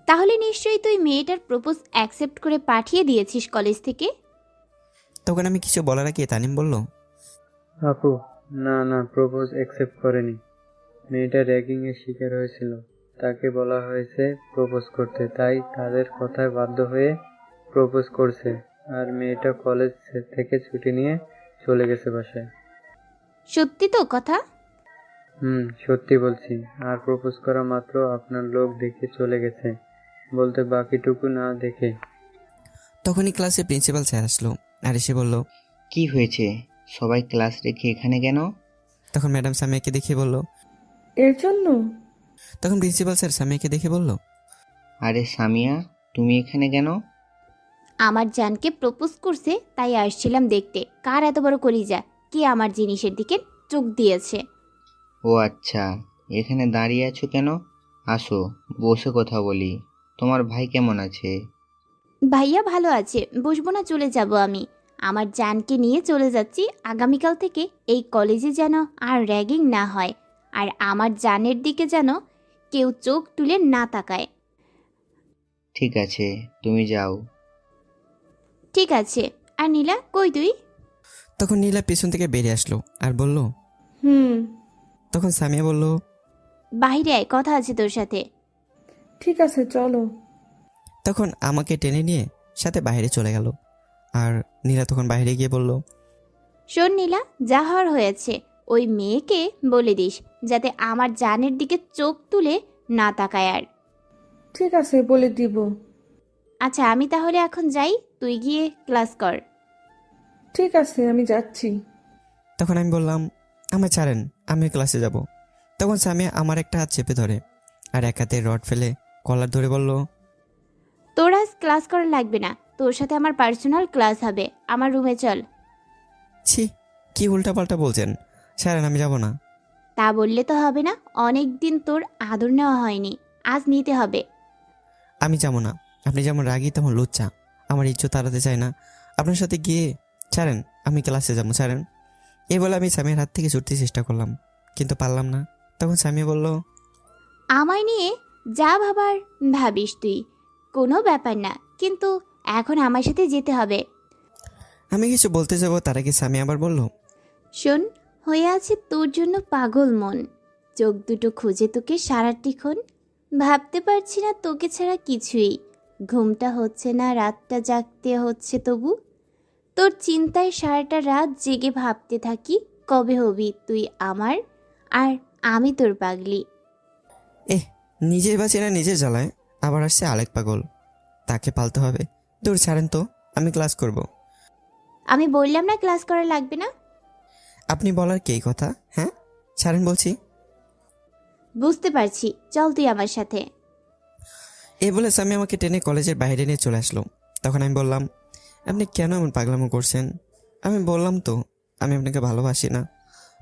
তাহলে নিশ্চয়ই তুই মেয়েটার প্রপোজ অ্যাকসেপ্ট করে পাঠিয়ে দিয়েছিস কলেজ থেকে? তখন আমি কিছু বলার আগে তানিম বলল, আপু, না না, প্রপোজ অ্যাকসেপ্ট করেনি। মেয়েটা র্যাগিংয়ের শিকার হয়েছিল, তাকে বলা হয়েছে প্রপোজ করতে, তাই তাদের কথায় বাধ্য হয়ে প্রপোজ করছে। আর মেয়েটা কলেজ থেকে ছুটি নিয়ে চলে গেছে বাসায়। সত্যি তো কথা? সত্যি বলছি। আর প্রপোজ করা মাত্র আপনার লোক দেখে চলে গেছে, বলতে বাকিটুকু না দেখে। তখনই ক্লাসে প্রিন্সিপাল স্যার আসলো আর এসে বলল, কি হয়েছে? সবাই ক্লাস রেখে এখানে কেন? তখন ম্যাডাম সামিয়াকে দেখে বলল, এর জন্য? তখন প্রিন্সিপাল স্যার সামিয়াকে দেখে বলল, আরে সামিয়া, তুমি এখানে কেন? আমার জানকে প্রপোজ করছে, তাই আসছিলাম দেখতে কার এত বড় কলিজা, কে আমার জিনিসের দিকে চোখ দিয়েছে। ও আচ্ছা, এখানে দাঁড়িয়ে আছো কেন? আসো, বসে কথা বলি। তোমার ভাই কেমন আছে? ভাইয়া ভালো আছে, বসবো না, চলে যাব আমি। আমার জানকে নিয়ে চলে যাচ্ছি। আগামীকাল থেকে এই কলেজে যেন আর র্যাগিং না হয়, আর আমার জানের দিকে যেন কেউ চোখ তুলে না তাকায়। ঠিক আছে, তুমি যাও। ঠিক আছে। আর নীলা কই তুই? তখন নীলা পেছন থেকে বেরিয়ে আসলো আর বলল, হুম, তখন সামিয়া বলল, বাইরে আয়, কথা আছে তোর সাথে। ঠিক আছে, চলো। তখন আমাকে টেনে নিয়ে সাথে বাইরে চলে গেল। আর নীলা তখন বাইরে গিয়ে বলল, শোন নীলা, যা হওয়ার হয়েছে, ওই মেয়েকে বলে দিস যাতে আমার জানের দিকে চোখ তুলে না তাকায় আর। ঠিক আছে, বলে দিব। আচ্ছা, আমি তাহলে এখন যাই, তুই গিয়ে ক্লাস কর। ঠিক আছে, আমি যাচ্ছি। তখন আমি বললাম, আমায় ছাড়েন, আমি ক্লাসে যাব। তখন সামিয়া আমার একটা হাত চেপে ধরে আর এক হাতে রড ফেলে কলার ধরে বলল, তোর আজ ক্লাস করা লাগবে না, তোর সাথে আমার পার্সোনাল ক্লাস হবে। আমার রুমে চল। ছি, কি উল্টাপাল্টা বলছেন, ছাড়েন, আমি যাব না। তা বললে তো হবে না, অনেক দিন তোর আদর নেওয়া হয়নি, আজ নিতে হবে। আমি যাব না। আপনি যেমন রাগী তেমন লুচ্চা, আমার ইজ্জত হারাতে চাই না আপনার সাথে গিয়ে। ছাড়েন, আমি ক্লাসে যাবো, ছাড়েন। এই বলে আমি স্বামীর হাত থেকে ছুটতে চেষ্টা করলাম, কিন্তু পারলাম না। তখন স্বামী বলল, আমায় নিয়ে যা ভাবার ভাবিস তুই, কোনো ব্যাপার না, কিন্তু এখন আমার সাথে যেতে হবে। আমি কিছু বলতে যাব, তার আগে স্বামী আবার বলল, শোন, হয়ে আছে তোর জন্য পাগল মন, চোখ দুটো খুঁজে তোকে সারাটিক্ষণ, ভাবতে পারছি না তোকে ছাড়া কিছুই। ঘুমটা হচ্ছে না, রাতটা জাগতে হচ্ছে তবু, তোর চিন্তায় সারাটা রাত জেগে ভাবতে থাকি কবে হবি তুই আমার, আর আমি তোর পাগলি। নিজের বাঁচে না নিজের জ্বালায়, আবার আসছে আরেক পাগল, তাকে পালতে হবে। দূর ছাড়েন তো, আমি ক্লাস করব। আমি বললাম না ক্লাস করা লাগবে না? আপনি বলার কে কথা? হ্যাঁ, ছাড়েন বলছি। বুঝতে পারছি, চল তুই আমার সাথে। এই বলে স্বামী আমাকে টেনে কলেজের বাইরে নিয়ে চলে আসলো। তখন আমি বললাম, আপনি কেন এমন পাগলামো করছেন? আমি বললাম তো আমি আপনাকে ভালোবাসি না,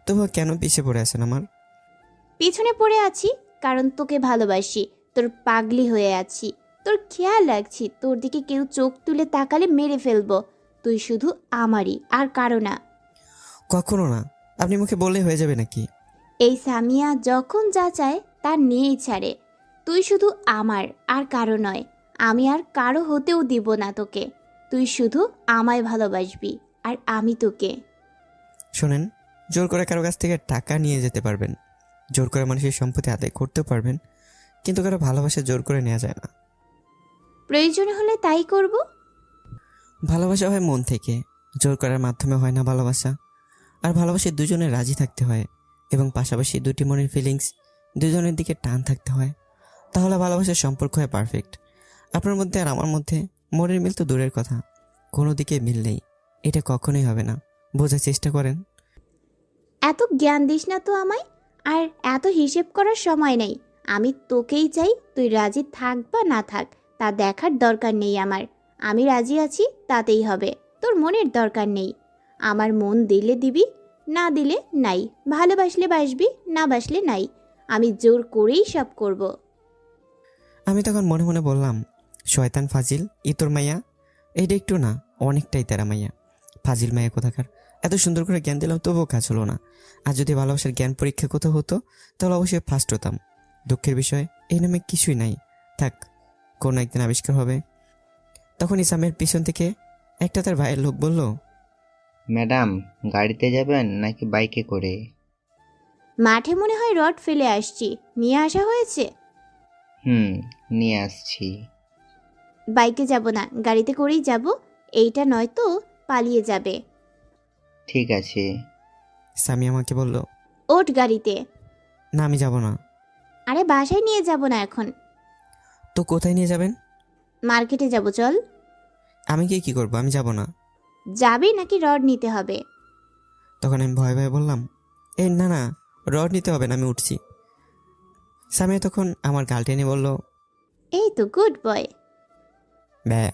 তবুও কেন পিছিয়ে পড়ে আছেন আমার? পিছনে পড়ে আছি কারণ তোকে ভালোবাসি, তোর পাগলি হয়ে আছি, তোর খেয়াল রাখছি, তোর দিকে কেউ চোখ তুলে তাকালে মেরে ফেলবো। তুই শুধু আমারই, আর কারো না। কখনো না। আপনি মুখে বললে হয়ে যাবে নাকি? এই সামিয়া যখন যা চায় তা নিয়েই ছাড়ে। তুই শুধু আমার, আর কারো নয়। আমি আর কারো হতেও দিব না তোকে। তুই শুধু আমায় ভালোবাসবি, আর আমি তোকে। শোনেন, জোর করে কারো কাছ থেকে টাকা নিয়ে যেতে পারবেন, জোর করে মানুষের সম্পত্তি আদায় করতেও পারবেন, কিন্তু কারো ভালোবাসা জোর করে নেওয়া যায় না। প্রয়োজন হলে তাই করব। ভালোবাসা হয় মন থেকে, জোর করার মাধ্যমে হয় না ভালোবাসা। আর ভালোবাসে দুজনে রাজি থাকতে হয়, এবং পাশাপাশি দুটি মনের ফিলিংস দুজনের দিকে টান থাকতে হয়। তাহলে ভালোবাসার সম্পর্ক হয় পারফেক্ট। আপনার মধ্যে আর আমার মধ্যে মনের মিল তো দূরের কথা, কোনো দিকে মিল নেই। এটা কখনোই হবে না, বোঝার চেষ্টা করেন। এত জ্ঞান দিস না তো আমায়, আর এত হিসেব করার সময় নেই। আমি তোকেই চাই, তুই রাজি থাক বা না থাক তা দেখার দরকার নেই আমার। আমি রাজি আছি, তাতেই হবে। তোর মনের দরকার নেই। আমার মন দিলে দিবি, না দিলে নাই। ভালোবাসলে বাসবি, না বাসলে নাই। আমি জোর করেই সব করব। আমি তখন মনে মনে বললাম, শয়তান ফাজিল, তোর মাইয়া। এইটা একটু না, অনেকটাই তেরা মাইয়া, ফাজিল মাইয়া কোথাকার। এত সুন্দর করে জ্ঞান দিলাম তবুও কাজ হলো না। আর যদি ভালোবাসার জ্ঞান পরীক্ষা কোথাও হতো তাহলে অবশ্যই ফার্স্ট হতাম। দুঃখের বিষয়, এই নামে কিছুই নাই। থাক, কোনো একদিন আবিষ্কার হবে। তখন ইসামের পিছন থেকে একটা তার ভাইয়ের লোক বলল, ম্যাডাম, গাড়িতে যাবেন নাকি বাইকে করে? মাঠে মনে হয় রড ফেলে আসছি, নিয়ে আসা হয়েছে। হুম, নিয়ে আসছি। বাইকে যাব না, গাড়িতে করেই যাব। এইটা নয়তো পালিয়ে যাবে। ঠিক আছে। স্বামী আমাকে বলল, ওঠ গাড়িতে। না আমি যাব না। আরে বাসায় নিয়ে যাব না এখন, তো কোথায় নিয়ে যাবেন? মার্কেটে যাব, চল। আমি গিয়ে কি করবো? আমি যাব না। যাবি নাকি রড নিতে হবে? তখন আমি ভয়ে ভয়ে বললাম, এই না না, রড নিতে হবে না, আমি উঠছি। স্বামী তখন আমার গাল টেনে বলল, এই তো গুড বয়, ব্যা।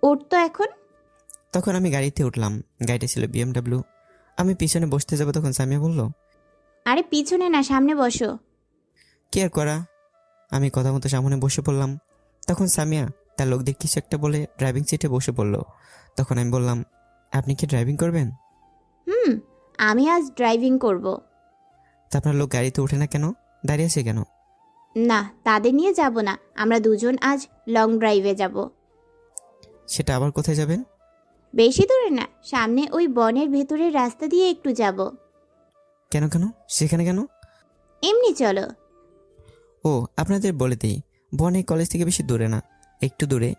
ওঠ তো এখন। তখন আমি গাড়িতে উঠলাম। গাড়িটা ছিল BMW। আমি পিছনে বসতে যাব, তখন সামিয়া বলল, আরে পিছনে না, সামনে বসো। কি আর করা, আমি কথা মতো সামনে বসে পড়লাম। তখন সামিয়া তার লোকদের কিছু একটা বলে ড্রাইভিং সিটে বসে পড়ল। তখন আমি বললাম, আপনি কি ড্রাইভিং করবেন? হুম, আমি আজ ড্রাইভিং করব। তা আপনার লোক গাড়িতে ওঠে না কেন, দাঁড়িয়ে আছে কেন? না, তাদের নিয়ে যাব না। আমরা দুজন আজ লং ড্রাইভে যাব। সেটা আবার কোথায় যাবেন? বেশি দূরে না, সামনে ওই বনের ভেতরের রাস্তা দিয়ে একটু যাব। কেন কেন, সেখানে কেন? এমনি চলো। ও, আপনাদের বলে দিই, বনে কলেজ থেকে বেশি দূরে না, একটু দূরে,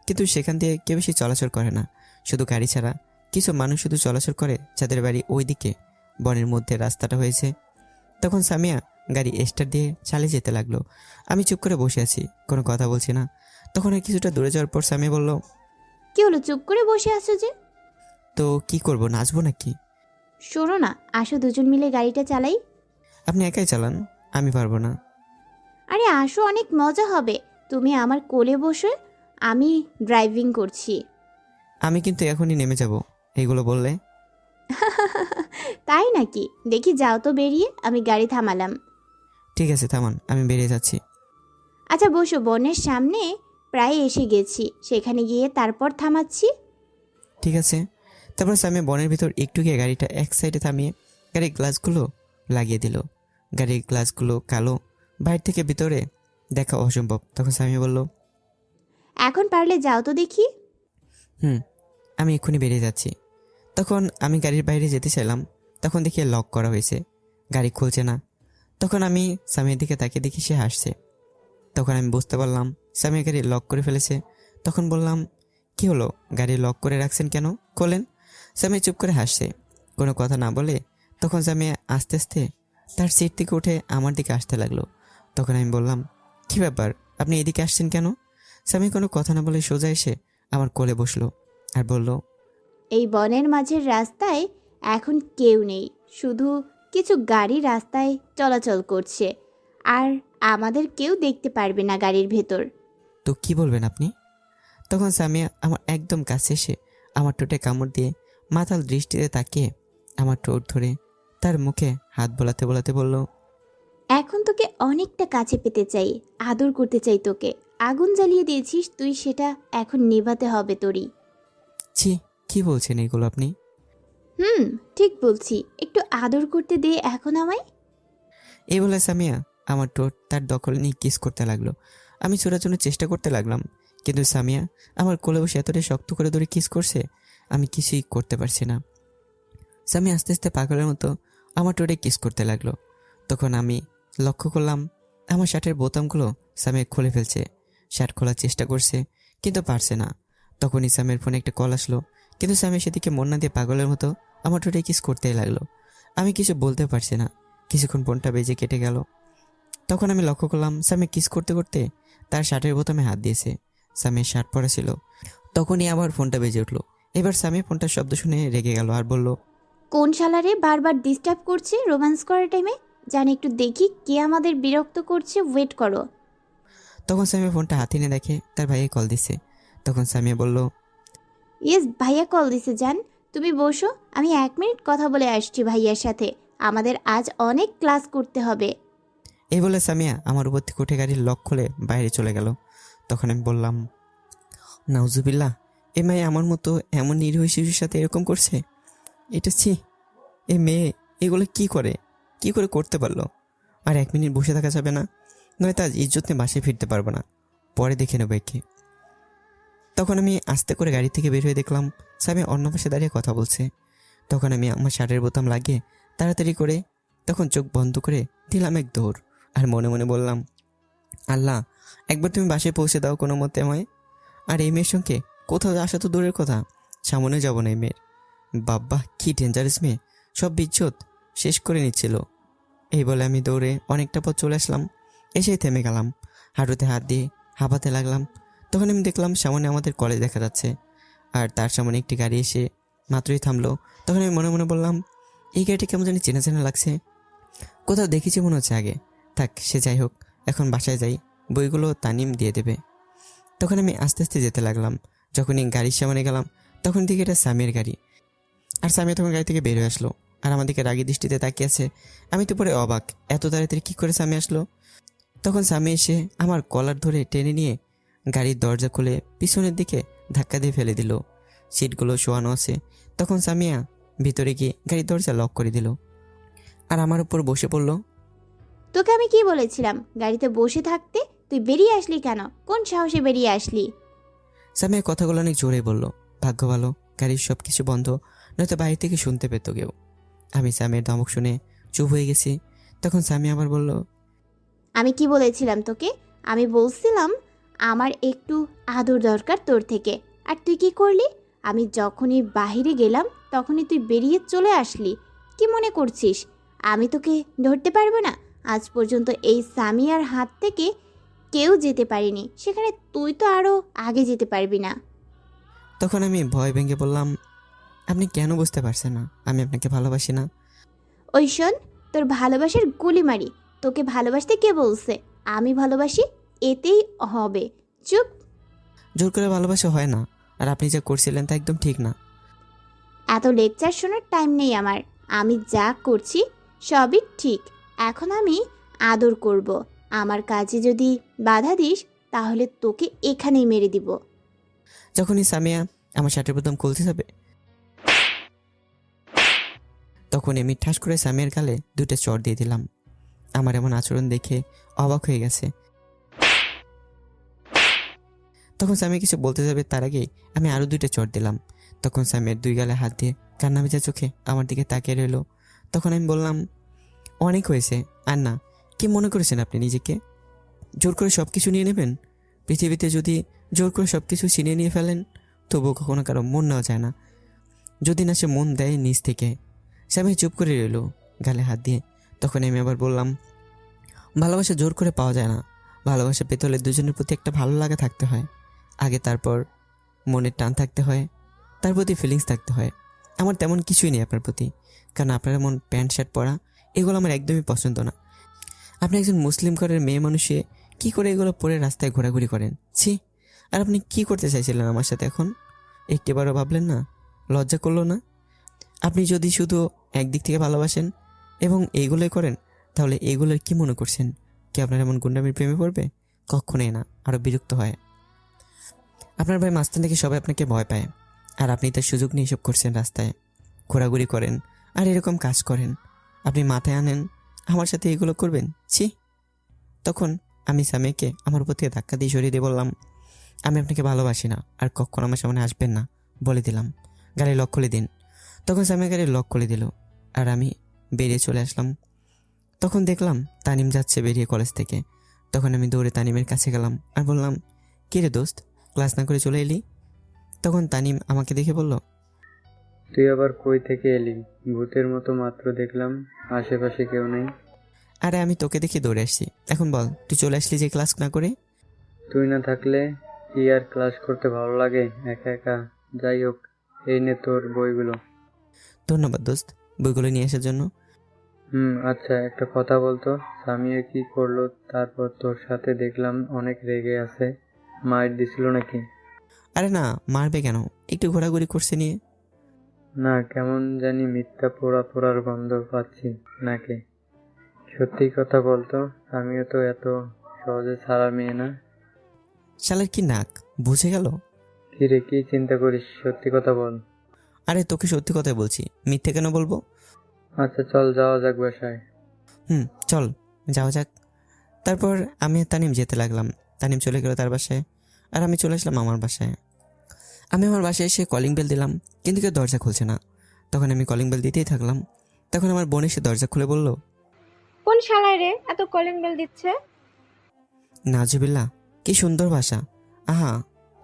কিন্তু সেখান দিয়ে কেউ বেশি চলাচল করে না। শুধু গাড়ি ছাড়া কিছু মানুষ শুধু চলাচল করে, যাদের বাড়ি ওই দিকে বনের মধ্যে রাস্তাটা হয়েছে। তখন সামিয়া গাড়ি স্টার্ট দিয়ে চালিয়ে যেতে লাগলো। আমি চুপ করে বসে আছি, কোনো কথা বলছি না। তখন আর কিছুটা দূরে যাওয়ার পর সামিয়া বলল, কি হলো, চুপ করে বসে আছো যে? তো কি করব, নাচবো নাকি? শোনো না, আসো দুজন মিলে গাড়িটা চালাই। আপনি একাই চালান, আমি পারবো না। আরে আসো, অনেক মজা হবে। তুমি আমার কোলে বসে, আমি ড্রাইভিং করছি। আমি কিন্তু এখনই নেমে যাব এইগুলো বললে। তাই নাকি? দেখি, যাও তো বেরিয়ে। আমি গাড়ি থামালাম। ঠিক আছে থামান, আমি বেরিয়ে যাচ্ছি। আচ্ছা বসো, বনের সামনে প্রায় এসে গেছি, সেখানে গিয়ে তারপর থামাচ্ছি। ঠিক আছে। তারপর সামিয়া বনের ভিতর একটু গিয়ে গাড়িটা এক সাইডে থামিয়ে গাড়ির গ্লাসগুলো লাগিয়ে দিল। গাড়ির গ্লাসগুলো কালো, বাইরে থেকে ভিতরে দেখা অসম্ভব। তখন সামিয়া বলল, এখন পারলে যাও তো দেখি। আমি এক্ষুনি বেরিয়ে যাচ্ছি। তখন আমি গাড়ির বাইরে যেতে চাইলাম, তখন দেখি লক করা হয়েছে, গাড়ি খুলছে না। তখন আমি সামিয়ার দিকে তাকিয়ে দেখি সে হাসছে। তখন আমি বুঝতে পারলাম সামিয়া গাড়ি লক করে ফেলেছে। তখন বললাম, কি হলো, গাড়ি লক করে রাখছেন কেন, খোলেন। সামিয়া চুপ করে হাসছে, কোনো কথা না বলে। তখন সামিয়া আস্তে আস্তে তার সিট থেকে উঠে আমার দিকে আসতে লাগলো। তখন আমি বললাম, কি ব্যাপার, আপনি এদিকে আসছেন কেন? সামিয়া কোনো কথা না বলে সোজা এসে আমার কোলে বসলো আর বলল, এই বনের মাঝের রাস্তায় এখন কেউ নেই, শুধু কিছু গাড়ি রাস্তায় চলাচল করছে, আর আমাদের কেউ দেখতে পারবে না গাড়ির ভেতর। তো কি বলবেন আপনি? তখন সামিয়া আমার একদম কাছে এসে আমার ঠোঁটে কামড় দিয়ে মাতাল দৃষ্টিতে তাকিয়ে আমার ঠোঁট ধরে তার মুখে হাত বোলাতে বোলাতে বলল, এখন তোকে অনেকটা কাছে পেতে চাই, আদর করতে চাই তোকে। আগুন জ্বালিয়ে দিয়েছিস তুই, সেটা এখন নেভাতে হবে তোরই। ছি, কি বলছেন এগুলো আপনি? ঠিক বলছি, একটু আদর করতে দে এখন আমায়। এই বলে সামিয়া আমার ঠোঁট তার দখল নিয়ে কিস করতে লাগলো। আমি ছোড়ার চেষ্টা করতে লাগলাম, কিন্তু সামিয়া আমার কোলে বসে এতটাই শক্ত করে ধরে কিস করছে, আমি কিছুই করতে পারছি না। সামিয়া আস্তে আস্তে পাগলের মতো আমার ঠোঁটে কিস করতে লাগলো। তখন আমি লক্ষ্য করলাম আমার শার্টের বোতামগুলো সামিয়া খুলে ফেলছে। শার্ট খোলার চেষ্টা করছে কিন্তু পারছে না। তখনই সামিয়ার ফোনে একটা কল আসলো, কিন্তু সামিয়া সেদিকে মন না দিয়ে পাগলের মতো আমার ঠোঁটে কিস করতেই লাগলো। আমি কিছু বলতে পারছি না। কিছুক্ষণ ফোনটা বেজে কেটে গেল। তখন আমি লক্ষ্য করলাম সামিয়া কিস করতে করতে তার শার্টের বোতামে হাত দিয়েছে। সামিয়ার শার্ট পরা ছিল। তখনই আবার ফোনটা বেজে উঠলো। এবার সামিয়া ফোনটার শব্দ শুনে রেগে গেল আর বলল, কোন শালারে বারবার ডিস্টার্ব করছে রোম্যান্স করার টাইমে? জানি একটু দেখি কে আমাদের বিরক্ত করছে, ওয়েট করো। তখন সামিয়া ফোনটা হাতে নিয়ে দেখে তার ভাইয়ে কল দিছে। তখন সামিয়া বলল, ইয়েস, ভাইয়া কল দিছে। জান, তুমি বসো, আমি 1 মিনিট কথা বলে আসছি ভাইয়ার সাথে। আমাদের আজ অনেক ক্লাস করতে হবে। এই বলে সামিয়া আমার উপর থেকে উঠে গাড়ির লক খুলে বাইরে চলে গেল। তখন আমি বললাম, নাউজুবিল্লাহ, এ মেয়ে আমার মতো এমন নিরীহ শিশুর সাথে এরকম করছে? এটা ছি, এ মেয়ে এগুলো কি করে করতে পারলো? আর 1 মিনিট বসে থাকা যাবে না, নয়তো আজ ইজ্জত নিয়ে বাসায় ফিরতে পারবো না। পরে দেখে নেবো একে। তখন আমি আস্তে করে গাড়ি থেকে বের হয়ে দেখলাম সামিয়া অন্য পাশে দাঁড়িয়ে কথা বলছে। তখন আমি আমার শার্টের বোতাম লাগিয়ে তাড়াতাড়ি করে তখন চোখ বন্ধ করে দিলাম এক দৌড়। আর মনে মনে বললাম, আল্লাহ, একবার তুমি বাসায় পৌঁছে দাও কোনো মতে আমায়। আর এই মেয়ের সঙ্গে কোথাও আসা তো দূরের কথা, সামনে যাব না এই মেয়ের। বাব্বা, কি ডেঞ্জারাস মেয়ে, সব বিচ্ছুত শেষ করে নিচ্ছিল। এই বলে আমি দৌড়ে অনেকটা পথ চলে আসলাম। এসেই থেমে গেলাম, হাঁটুতে হাত দিয়ে হাঁপাতে লাগলাম। তখন আমি দেখলাম সামনে আমাদের কলেজ দেখা যাচ্ছে, আর তার সামনে একটি গাড়ি এসে মাত্রই থামলো। তখন আমি মনে মনে বললাম, এই গাড়িটি কেমন জানি চেনা চেনা লাগছে, কোথাও দেখেছি মনে হচ্ছে আগে। থাক, সে যাই হোক, এখন বাসায় যাই, বইগুলো তানিম দিয়ে দেবে। তখন আমি আস্তে আস্তে যেতে লাগলাম। যখনই গাড়ির সামনে গেলাম তখন দিকে এটা সামিয়ার গাড়ি। আর সামিয়া তখন গাড়ি থেকে বের হয়ে আসলো আর আমাদেরকে রাগী দৃষ্টিতে তাকিয়ে আছে। আমি তো পরে অবাক, এত তাড়াতাড়ি কী করে সামিয়া আসলো। তখন সামিয়া এসে আমার কলার ধরে টেনে নিয়ে গাড়ির দরজা খুলে পিছনের দিকে ধাক্কা দিয়ে ফেলে দিল। সিটগুলো শোয়ানো আছে। তখন সামিয়া ভিতরে গিয়ে গাড়ির দরজা লক করে দিল আর আমার উপর বসে পড়ল। তোকে আমি কি বলেছিলাম গাড়িতে বসে থাকতে? তুই বেরিয়ে আসলি কেন? কোন সাহসে বেরিয়ে আসলি? সামিয়া কথাগুলো অনেক জোরে বলল। ভাগ্য ভালো গাড়ির সব কিছু বন্ধ, নয়তো বাইরে থেকে শুনতে পেত কেউ। আমি সামিয়ার ধমক শুনে চুপ হয়ে গেছি। তখন সামিয়া আবার বলল, আমি কি বলেছিলাম তোকে? আমি বলছিলাম আমার একটু আদর দরকার তোর থেকে, আর তুই কি করলি? আমি যখনই বাইরে গেলাম তখনই তুই বেরিয়ে চলে আসলি। কি মনে করছিস আমি তোকে ধরতে পারবো না? আজ পর্যন্ত এই সামিয়ার হাত থেকে কেউ যেতে পারেনি, সেখানে তুই তো আরও আগে যেতে পারবি না। তখন আমি ভয় ভেঙে বললাম, আপনি কেন বুঝতে পারছেন না আমি আপনাকে ভালোবাসি না? ওই শোন, তোর ভালোবাসার গুলি মারি। তোকে ভালোবাসতে কে বলছে? আমি ভালোবাসি, এতেই হবে। চুপ। জোর করে ভালোবাসা হয় না, আর আপনি যা করছিলেন তা একদম ঠিক না। এত লেকচার শোনার টাইম নেই আমার। আমি যা করছি সবই ঠিক। এখন আমি আদর করব। আমার কাজে যদি বাধা দিস তাহলে তোকে এখানেই মেরে দিব। যখনই সামিয়া আমার শার্টের বোতাম খুলতে যাবে তখন আমি ঠাস করে সামিয়ার গালে 2টা চড় দিয়ে দিলাম। আমার এমন আচরণ দেখে অবাক হয়ে গেছে। তখন সামিয়া কিছু বলতে যাবে তার আগেই আমি আরও 2টা চড় দিলাম। তখন সামিয়ার 2 গালে হাত দিয়ে কান্না ভেজা চোখে আমার দিকে তাকিয়ে রইল। তখন আমি বললাম, অনেক হয়েছে আর না। কি মনে করেছেন আপনি নিজেকে? জোর করে সব কিছু নিয়ে নেবেন? পৃথিবীতে যদি জোর করে সব কিছু ছিনিয়ে নিয়ে ফেলেন তবুও কখনো কারো মন নেওয়া যায় না, যদি না সে মন দেয় নিজ থেকে। সামিয়া চুপ করে রইল গালে হাত দিয়ে। তখন আমি আবার বললাম, ভালোবাসা জোর করে পাওয়া যায় না। ভালোবাসা পেতে হলে দুজনের প্রতি একটা ভালো লাগা থাকতে হয় আগে, তারপর মনের টান থাকতে হয়, তার প্রতি ফিলিংস থাকতে হয়। আমার তেমন কিছুই নেই আপনার প্রতি, কারণ আপনার এমন প্যান্ট শার্ট পরা এগুলো আমার একদমই পছন্দ না। আপনি একজন মুসলিম ঘরের মেয়ে মানুষে কি করে এগুলো পরে রাস্তায় ঘোরাঘুরি করেন? ছি! আর আপনি কি করতে চাইছিলেন আমার সাথে এখন? একটিবারও ভাবলেন না? লজ্জা করলো না? আপনি যদি শুধু একদিক থেকে ভালোবাসেন এবং এইগুলোই করেন, তাহলে এগুলোর কি মনে করছেন কি আপনার এমন গুন্ডামির প্রেমে পড়বে? কখনোই না, আরও বিরক্ত হয়। আপনার ভাই মাঝখান থেকে সবাই আপনাকে ভয় পায়, আর আপনি তার সুযোগ নিয়ে এসব করছেন, রাস্তায় ঘোরাঘুরি করেন আর এরকম কাজ করেন। আপনি মাথায় আনেন আমার সাথে এগুলো করবেন? ছি। তখন আমি সামিয়াকে আমার উপর থেকে ধাক্কা দিয়ে সরিয়ে দিয়ে বললাম, আমি আপনাকে ভালোবাসি না, আর কখনো আমার সামনে আসবেন না বলে দিলাম। গাড়ি লক খুলে দিন। তখন সামিয়া গাড়ি লক খুলে দিল, আর আমি বেরিয়ে চলে আসলাম। তখন দেখলাম তানিম যাচ্ছে বেরিয়ে কলেজ থেকে। তখন আমি দৌড়ে তানিমের কাছে গেলাম আর বললাম, কী রে দোস্ত, ক্লাস না করে চলে এলি? তখন তানিম আমাকে দেখে বলল, তুই আবার কই থেকে এলি? ভূতের মতো মাত্র দেখলাম, আশেপাশে কেউ নেই। আরে আমি তোকে দেখে দৌড়ে আসছি। এখন বল, তুই চলে আসলি যে ক্লাস না করে? তুই না থাকলে কি আর ক্লাস করতে ভালো লাগে একা একা? যাই হোক, এই নে তোর বইগুলো। ধন্যবাদ দোস্ত, বইগুলো নিয়ে আসার জন্য। আচ্ছা, একটা কথা বলতো, সামিয়া কি করলো? তারপর তোর সাথে দেখলাম অনেক রেগে আছে, মাইর দিছিল নাকি? আরে না, মারবে কেন, একটু ঘোরাঘুরি করছে নিয়ে। না, কেমন জানি মিথ্যা পোড়ার গন্ধ পাচ্ছি নাকি? সত্যি কথা বলতো, আমিও তো এত সহজে ছাড়া মেয়ে না। শালার কি নাক, বুঝে গেল? কিরে, কি চিন্তা করিস? সত্যি কথা বল। আরে তোকে সত্যি কথাই বলছি, মিথ্যে কেন বলবো? আচ্ছা চল, যাওয়া যাক বাসায়। চল যাওয়া যাক। তারপর আমি আর তানিম যেতে লাগলাম। তানিম চলে গেল তার বাসায়, আর আমি চলে আসলাম আমার বাসায়। আমি আমার বাসায় এসে কলিং বেল দিলাম, কিন্তু কেউ দরজা খুলছে না। তখন আমি কলিং বেল দিতেই থাকলাম। তখন আমার বোন এসে দরজা খুলে বলল, কোন শালায় রে এত কলিং বেল দিচ্ছে? নাজুবিল্লাহ, কি সুন্দর ভাষা। আহা,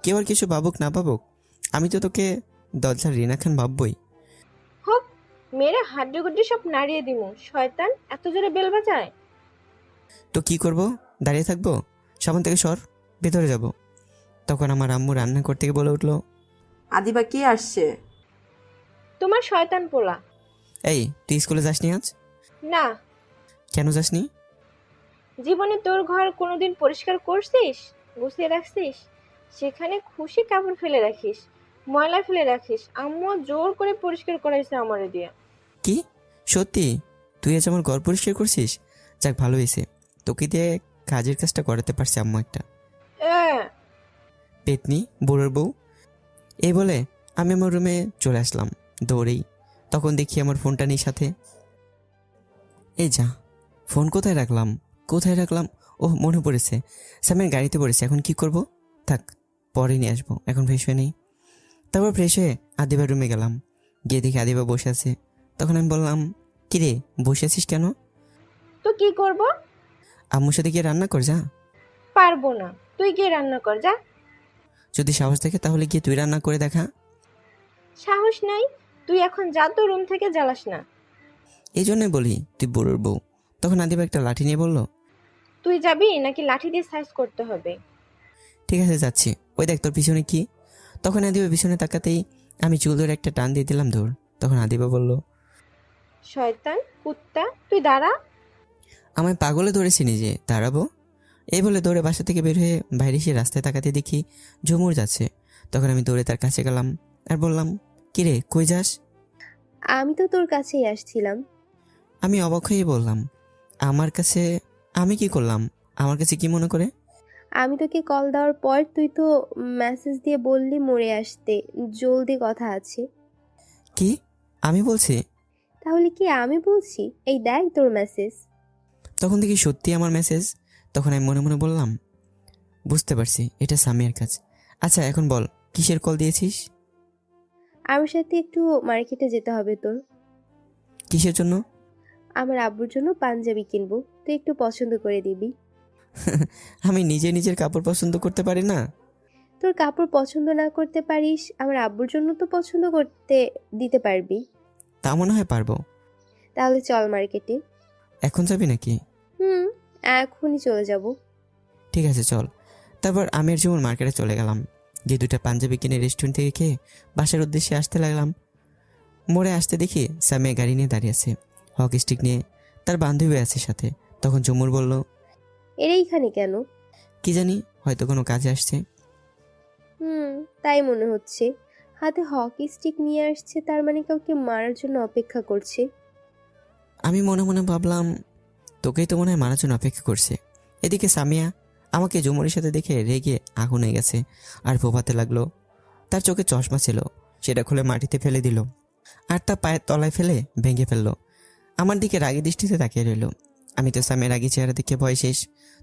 কেউ আর কিছু ভাবুক না ভাবুক, আমি তো তোকে দরজার রিনা খান ভাববই। হোক, মেরে হাড্ডি গুড্ডি সব নাড়িয়ে দিমু। শয়তান এত জোরে বেল বাজায়। তো কি করব, দাঁড়িয়ে থাকবো? সামন থেকে সর, ভেতরে যাব। তখন আমার আম্মু রান্না করতে গিয়ে বলে উঠলো, আদিবা কে আসছে? তোমার শয়তান পোলা। এই তুই স্কুলে যাসনি আজ? না, কেন যাসনি? জীবনে তোর ঘর কোনোদিন পরিষ্কার করছিস, গুছিয়ে রাখছিস? সেখানে খুশি কাপড় ফেলে রাখিস, ময়লা ফেলে রাখিস। আম্মু জোর করে পরিষ্কার করাইছে আমারে দিয়ে। কি সত্যি তুই আজ আমার ঘর পরিষ্কার করছিস? যাক, ভালো হয়েছে, তোকে দিয়ে কাজের কাজটা করাতে পারছি আম্মু একটা। পেতনি বুড়োর বউ। এই বলে আমি আমার রুমে চলে আসলাম দৌড়েই। তখন দেখি আমার ফোনটা নেই সাথে। এই যা, ফোন কোথায় রাখলাম? ওহ, মনে পড়েছে, সামের গাড়িতে পড়েছে। এখন কি করব? থাক, পরে নিয়ে আসবো, এখন ফ্রেশ হয়ে নেই। তারপর ফ্রেশ হয়ে আদিবার রুমে গেলাম। গিয়ে দেখি আদিবা বসে আছে। তখন আমি বললাম, কিরে বসে আছিস কেন? তো কি করব? আম্মুর সাথে গিয়ে রান্না কর যা। পারবো না, তুই গিয়ে রান্না কর যা। যদি সাহস থাকে তাহলে গিয়ে তুই রান্না করে দেখা। সাহস নাই, তুই এখন যা, তো রুম থেকে জ্বালাস না। এই জন্যই বলি তুই বুড়োর বউ। তখন আদিবা একটা লাঠি নিয়ে বলল, তুই যাবি নাকি লাঠি দিয়ে সাইজ করতে হবে? ঠিক আছে যাচ্ছি, ওই দেখ তোর পিছনে কি। তখন আদিবা পিছনে তাকাতেই আমি চুল ধরে একটা টান দিয়ে দিলাম দৌড়। তখন আদিবা বলল, শয়তান কুত্তা, তুই দাঁড়া। আমায় পাগলে ধরেছি নিজে, দাঁড়াবো? এই বলে দৌড়ে বাসা থেকে বের হয়ে বাইরে এসে রাস্তায় তাকাতে দেখি ঝুমুর যাচ্ছে। তখন আমি দৌড়ে তার কাছে গেলাম আর বললাম, কিরে কই যাস? আমি তো তোর কাছেই আসছিলাম। আমি অবাক হয়ে বললাম, আমার কাছে? আমি কি করলাম? আমার কাছে কি মনে করে? আমি তোকে কল দেওয়ার পর তুই তো মেসেজ দিয়ে বললি মরে আসতে, জলদি কথা আছে। কি আমি বলছি? তাহলে কি আমি বলছি? এই দেখ তোর মেসেজ। তখন দেখি সত্যি আমার মেসেজ। তখন আমি মনে মনে বললাম, বুঝতে পারছি এটা সামিয়ার কাজ। আচ্ছা এখন বল, কিসের কল দিয়েছিস? আমার সাথে একটু মার্কেটে যেতে হবে তোর। কিসের জন্য? আমার আব্বুর জন্য পাঞ্জাবি কিনবো, তুই একটু পছন্দ করে দিবি। আমি নিজের কাপড় পছন্দ করতে পারি না? তোর কাপড় পছন্দ না করতে পারিস, আমার আব্বুর জন্য তো পছন্দ করতে দিতে পারবি। তা মনে হয় পারবো। তাহলে চল মার্কেটে। এখন যাবি নাকি? এখনই চলে যাব। ঠিক আছে চল। তারপর আমি আর ঝুমুর মার্কেটে চলে গেলাম। গিয়ে দুটা পাঞ্জাবি কিনে রেস্টুরেন্ট থেকে খেয়ে বাসার উদ্দেশ্যে আসতে লাগলাম। মোড়ে আসতে দেখি সামিয়া গাড়ি নিয়ে দাঁড়িয়ে আছে, হকি স্টিক নিয়ে, তার বান্ধবী আছে সাথে। তখন ঝুমুর বলল, এর এইখানে কেন? কি জানি, হয়তো কোনো কাজে আসছে। তাই মনে হচ্ছে। হাতে হকি স্টিক নিয়ে আসছে, তার মানে কাউকে মারার জন্য অপেক্ষা করছে। আমি মনে মনে ভাবলাম তোকেই তো মনে হয় মারার জন্য অপেক্ষা করছে। এদিকে সামিয়া আমাকে ঝুমুরের সাথে দেখে রেগে আগুন হয়ে গেছে আর ফোপাতে লাগলো। তার চোখে চশমা ছিল, সেটা খুলে মাটিতে ফেলে দিল আর তার পায়ের তলায় ফেলে ভেঙে ফেললো। আমার দিকে রাগী দৃষ্টিতে তাকিয়ে রইল। আমি তো সামিয়ার রাগী চেহারা দেখে ভয় শেষ।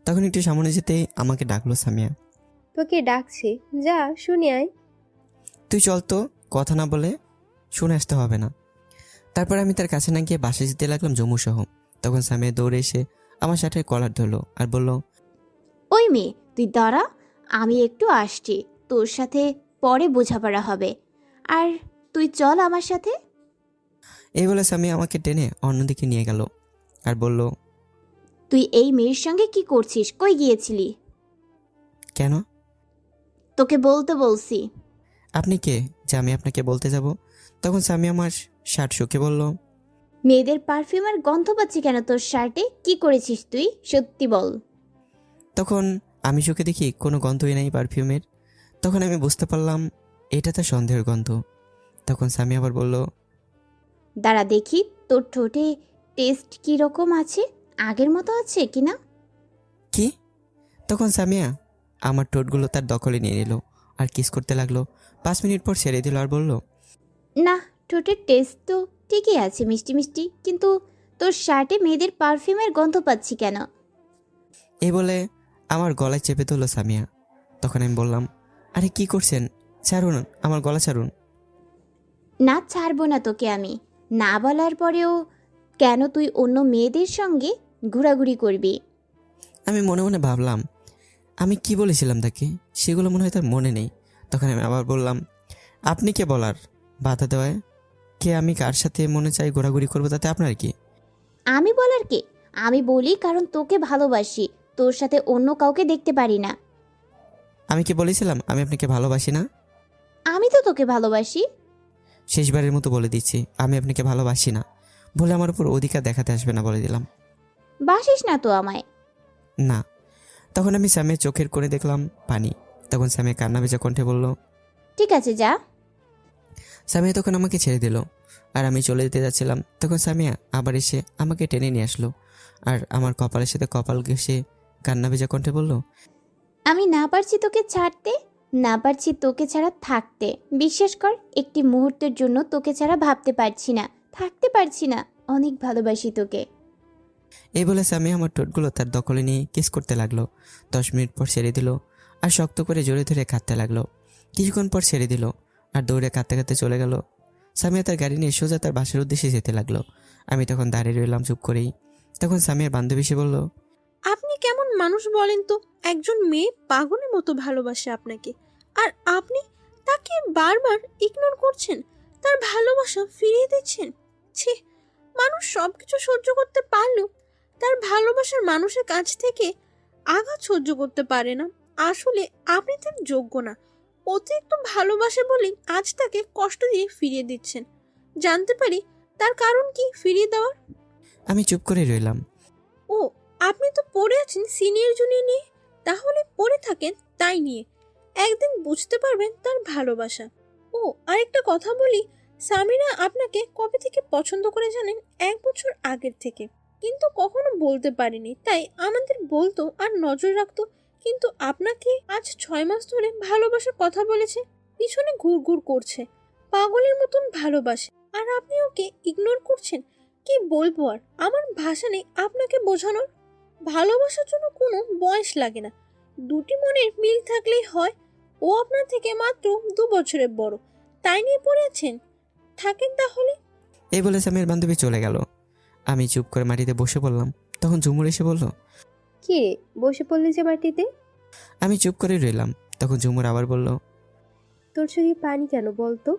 তখন একটু সামনে যেতে আমাকে ডাকলো সামিয়া। তোকে ডাকছে, যা শুনে আয়। তুই চল তো, কথা না বলে শুনে আসতে হবে না। তারপর আমি তার কাছে না গিয়ে বাসায় যেতে লাগলাম জম্মু সহ। তখন সামিয়া দৌড়ে এসে আমার শার্টের কলার ধরলো আর বলল, ওই মেয়ে, তুই দাঁড়া, আমি একটু আসছি, তোর সাথে পরে বোঝাপড়া হবে। আর তুই চল আমার সাথে। এই বলে সামিয়া আমাকে টেনে অন্যদিকে নিয়ে গেল আর বলল, তুই এই মেয়ের সঙ্গে কি করছিস? কই গিয়েছিলি? কেন? তোকে বলতে বলছি। আপনি কে যে আমি আপনাকে বলতে যাব? তখন সামিয়া আমার শার্ট শুকে বলল, মেয়েদের পারফিউমের গন্ধ পাচ্ছি কেন তোর শার্টে? কি করেছিস তুই? সত্যি বল। তখন আমি চোখে দেখি কোনো গন্ধই নাই পারফিউমের। তখন আমি বুঝতে পারলাম এটা তার সন্দেহের গন্ধ। তখন স্বামী আবার বলল, দাঁড়া দেখি তোর ঠোঁটে টেস্ট কি রকম আছে, আগের মতো আছে কিনা। কি? তখন সামিয়া আমার ঠোঁটগুলো তার দখলে নিয়ে নিল আর কিস করতে লাগলো। 5 মিনিট পর ছেড়ে দিল আর বলল, না, ঠোঁটের টেস্ট তো ঠিকই আছে, মিষ্টি মিষ্টি, কিন্তু তোর শার্টে মেয়েদের পারফিউমের গন্ধ পাচ্ছি কেন? এই বলে আমার গলায় চেপে ধরলো সামিয়া। তখন আমি বললাম, আরে কি করছেন, ছাড়ুন, আমার গলা ছাড়ুন। না, ছাড়বো না তোকে আমি। না বলার পরেও কেন তুই অন্য মেয়েদের সঙ্গে ঘোরাঘুরি করবি? আমি মনে মনে ভাবলাম আমি কি বলেছিলাম তাকে, সেগুলো মনে হয় তার মনে নেই। তখন আমি আবার বললাম, আপনি কে বলার বাধা দেওয়ায়? কে আমি কার সাথে মনে চাই ঘোরাঘুরি করবো, তাতে আপনার কি? আমি বলার কে? আমি বলি কারণ তোকে ভালোবাসি, তোর সাথে অন্য কাউকে দেখতে পারি না। আমি কি বলেছিলাম আমি আপনাকে ভালোবাসি না? আমি তো তোকে ভালোবাসি। শেষবারের মতো বলে দিচ্ছি, আমি আপনাকে ভালোবাসি না বলে আমার উপর অধিকার দেখাতে আসবে না, বলে দিলাম। বাসিস না তো আমায়? না। তখন আমি স্যামের চোখের কোণে দেখলাম পানি। তখন স্যামে কান্না ভেজা কণ্ঠে বলল, ঠিক আছে যা। সামিয়া তখন আমাকে ছেড়ে দিল আর আমি চলে যেতে যাচ্ছিলাম। তখন সামিয়া আবার এসে আমাকে টেনে নিয়ে আসলো আর আমার কপালের সাথে কপাল ঘেঁষে কান্না ভেজা কণ্ঠে বলল, আমি না পারছি তোকে ছাড়তে, না পারছি তোকে ছাড়া থাকতে। বিশ্বাস কর, একটি মুহূর্তের জন্য তোকে ছাড়া ভাবতে পারছি না, থাকতে পারছি না। অনেক ভালোবাসি তোকে। এই বলে সামিয়া আমার ঠোঁটগুলো তার দখলে নিয়ে কিস করতে লাগলো। 10 মিনিট পর ছেড়ে দিল আর শক্ত করে জোরে ধরে কাঁদতে লাগলো। কিছুক্ষণ পর ছেড়ে দিল আর দৌড়ে কাঁদতে কাঁদতে চলে গেল। সামিয়া তার গাড়ি নিয়ে সোজা তার বাসার উদ্দেশ্যে যেতে লাগলো। আমি তখন দাঁড়িয়ে রইলাম চুপ করেই। তখন সামিয়ার বান্ধবী এসে বলল, আপনি কেমন মানুষ বলেন তো? একজন মেয়ে পাগলের মতো ভালোবাসে আপনাকে, আর আপনি তাকে বারবার ইগনোর করছেন, তার ভালোবাসা ফিরিয়ে দিচ্ছেন। ছি, মানুষ সবকিছু সহ্য করতে পারলেও তার ভালোবাসার মানুষের কাছ থেকে আঘাত সহ্য করতে পারে না। আসলে আপনি তার যোগ্য না। অতিরিক্ত ভালোবাসে বলেই আজ তাকে কষ্ট দিয়ে ফিরিয়ে দিচ্ছেন। জানতে পারি তার কারণ কি ফিরিয়ে দেওয়ার? আমি চুপ করে রইলাম। ও, আপনি তো পড়ে আছেন সিনিয়র জুনিয়র নিয়ে, তাহলে পড়ে থাকেন তাই নিয়ে। একদিন বুঝতে পারবেন তার ভালোবাসা। ও, আরেকটা কথা বলি, সামিরা আপনাকে কবে থেকে পছন্দ করে জানেন? 1 বছর আগের থেকে, কিন্তু কখনো বলতে পারেনি, তাই আমাদের বলতো আর নজর রাখতো। কিন্তু আপনাকে আজ 6 মাস ধরে ভালোবাসার কথা বলেছে, পিছনে ঘুরঘুর করছে, পাগলের মতন ভালোবাসে, আর আপনি ওকে ইগনোর করছেন। কি বলবো আর, আমার ভাষা নেই আপনাকে বোঝানোর। ভালোবাসার জন্য কোনো বয়স লাগে না, দুটি মনের মিল থাকলেই হয়। ও আপনার থেকে মাত্র 2 বছরের বড়, তাই নিয়ে পড়ে আছেন। থাকেন তাহলে। এই বলে সামিয়ার বান্ধবী চলে গেল। আমি চুপ করে মাটিতে বসে পড়লাম। তখন ঝুমুর এসে বলল, কি রে, বসে পড়লি যে মাটিতে? আমি চুপ করে রইলাম। তখন ঝুমুর আবার বলল, তোর চোখে পানি কেন বলতো?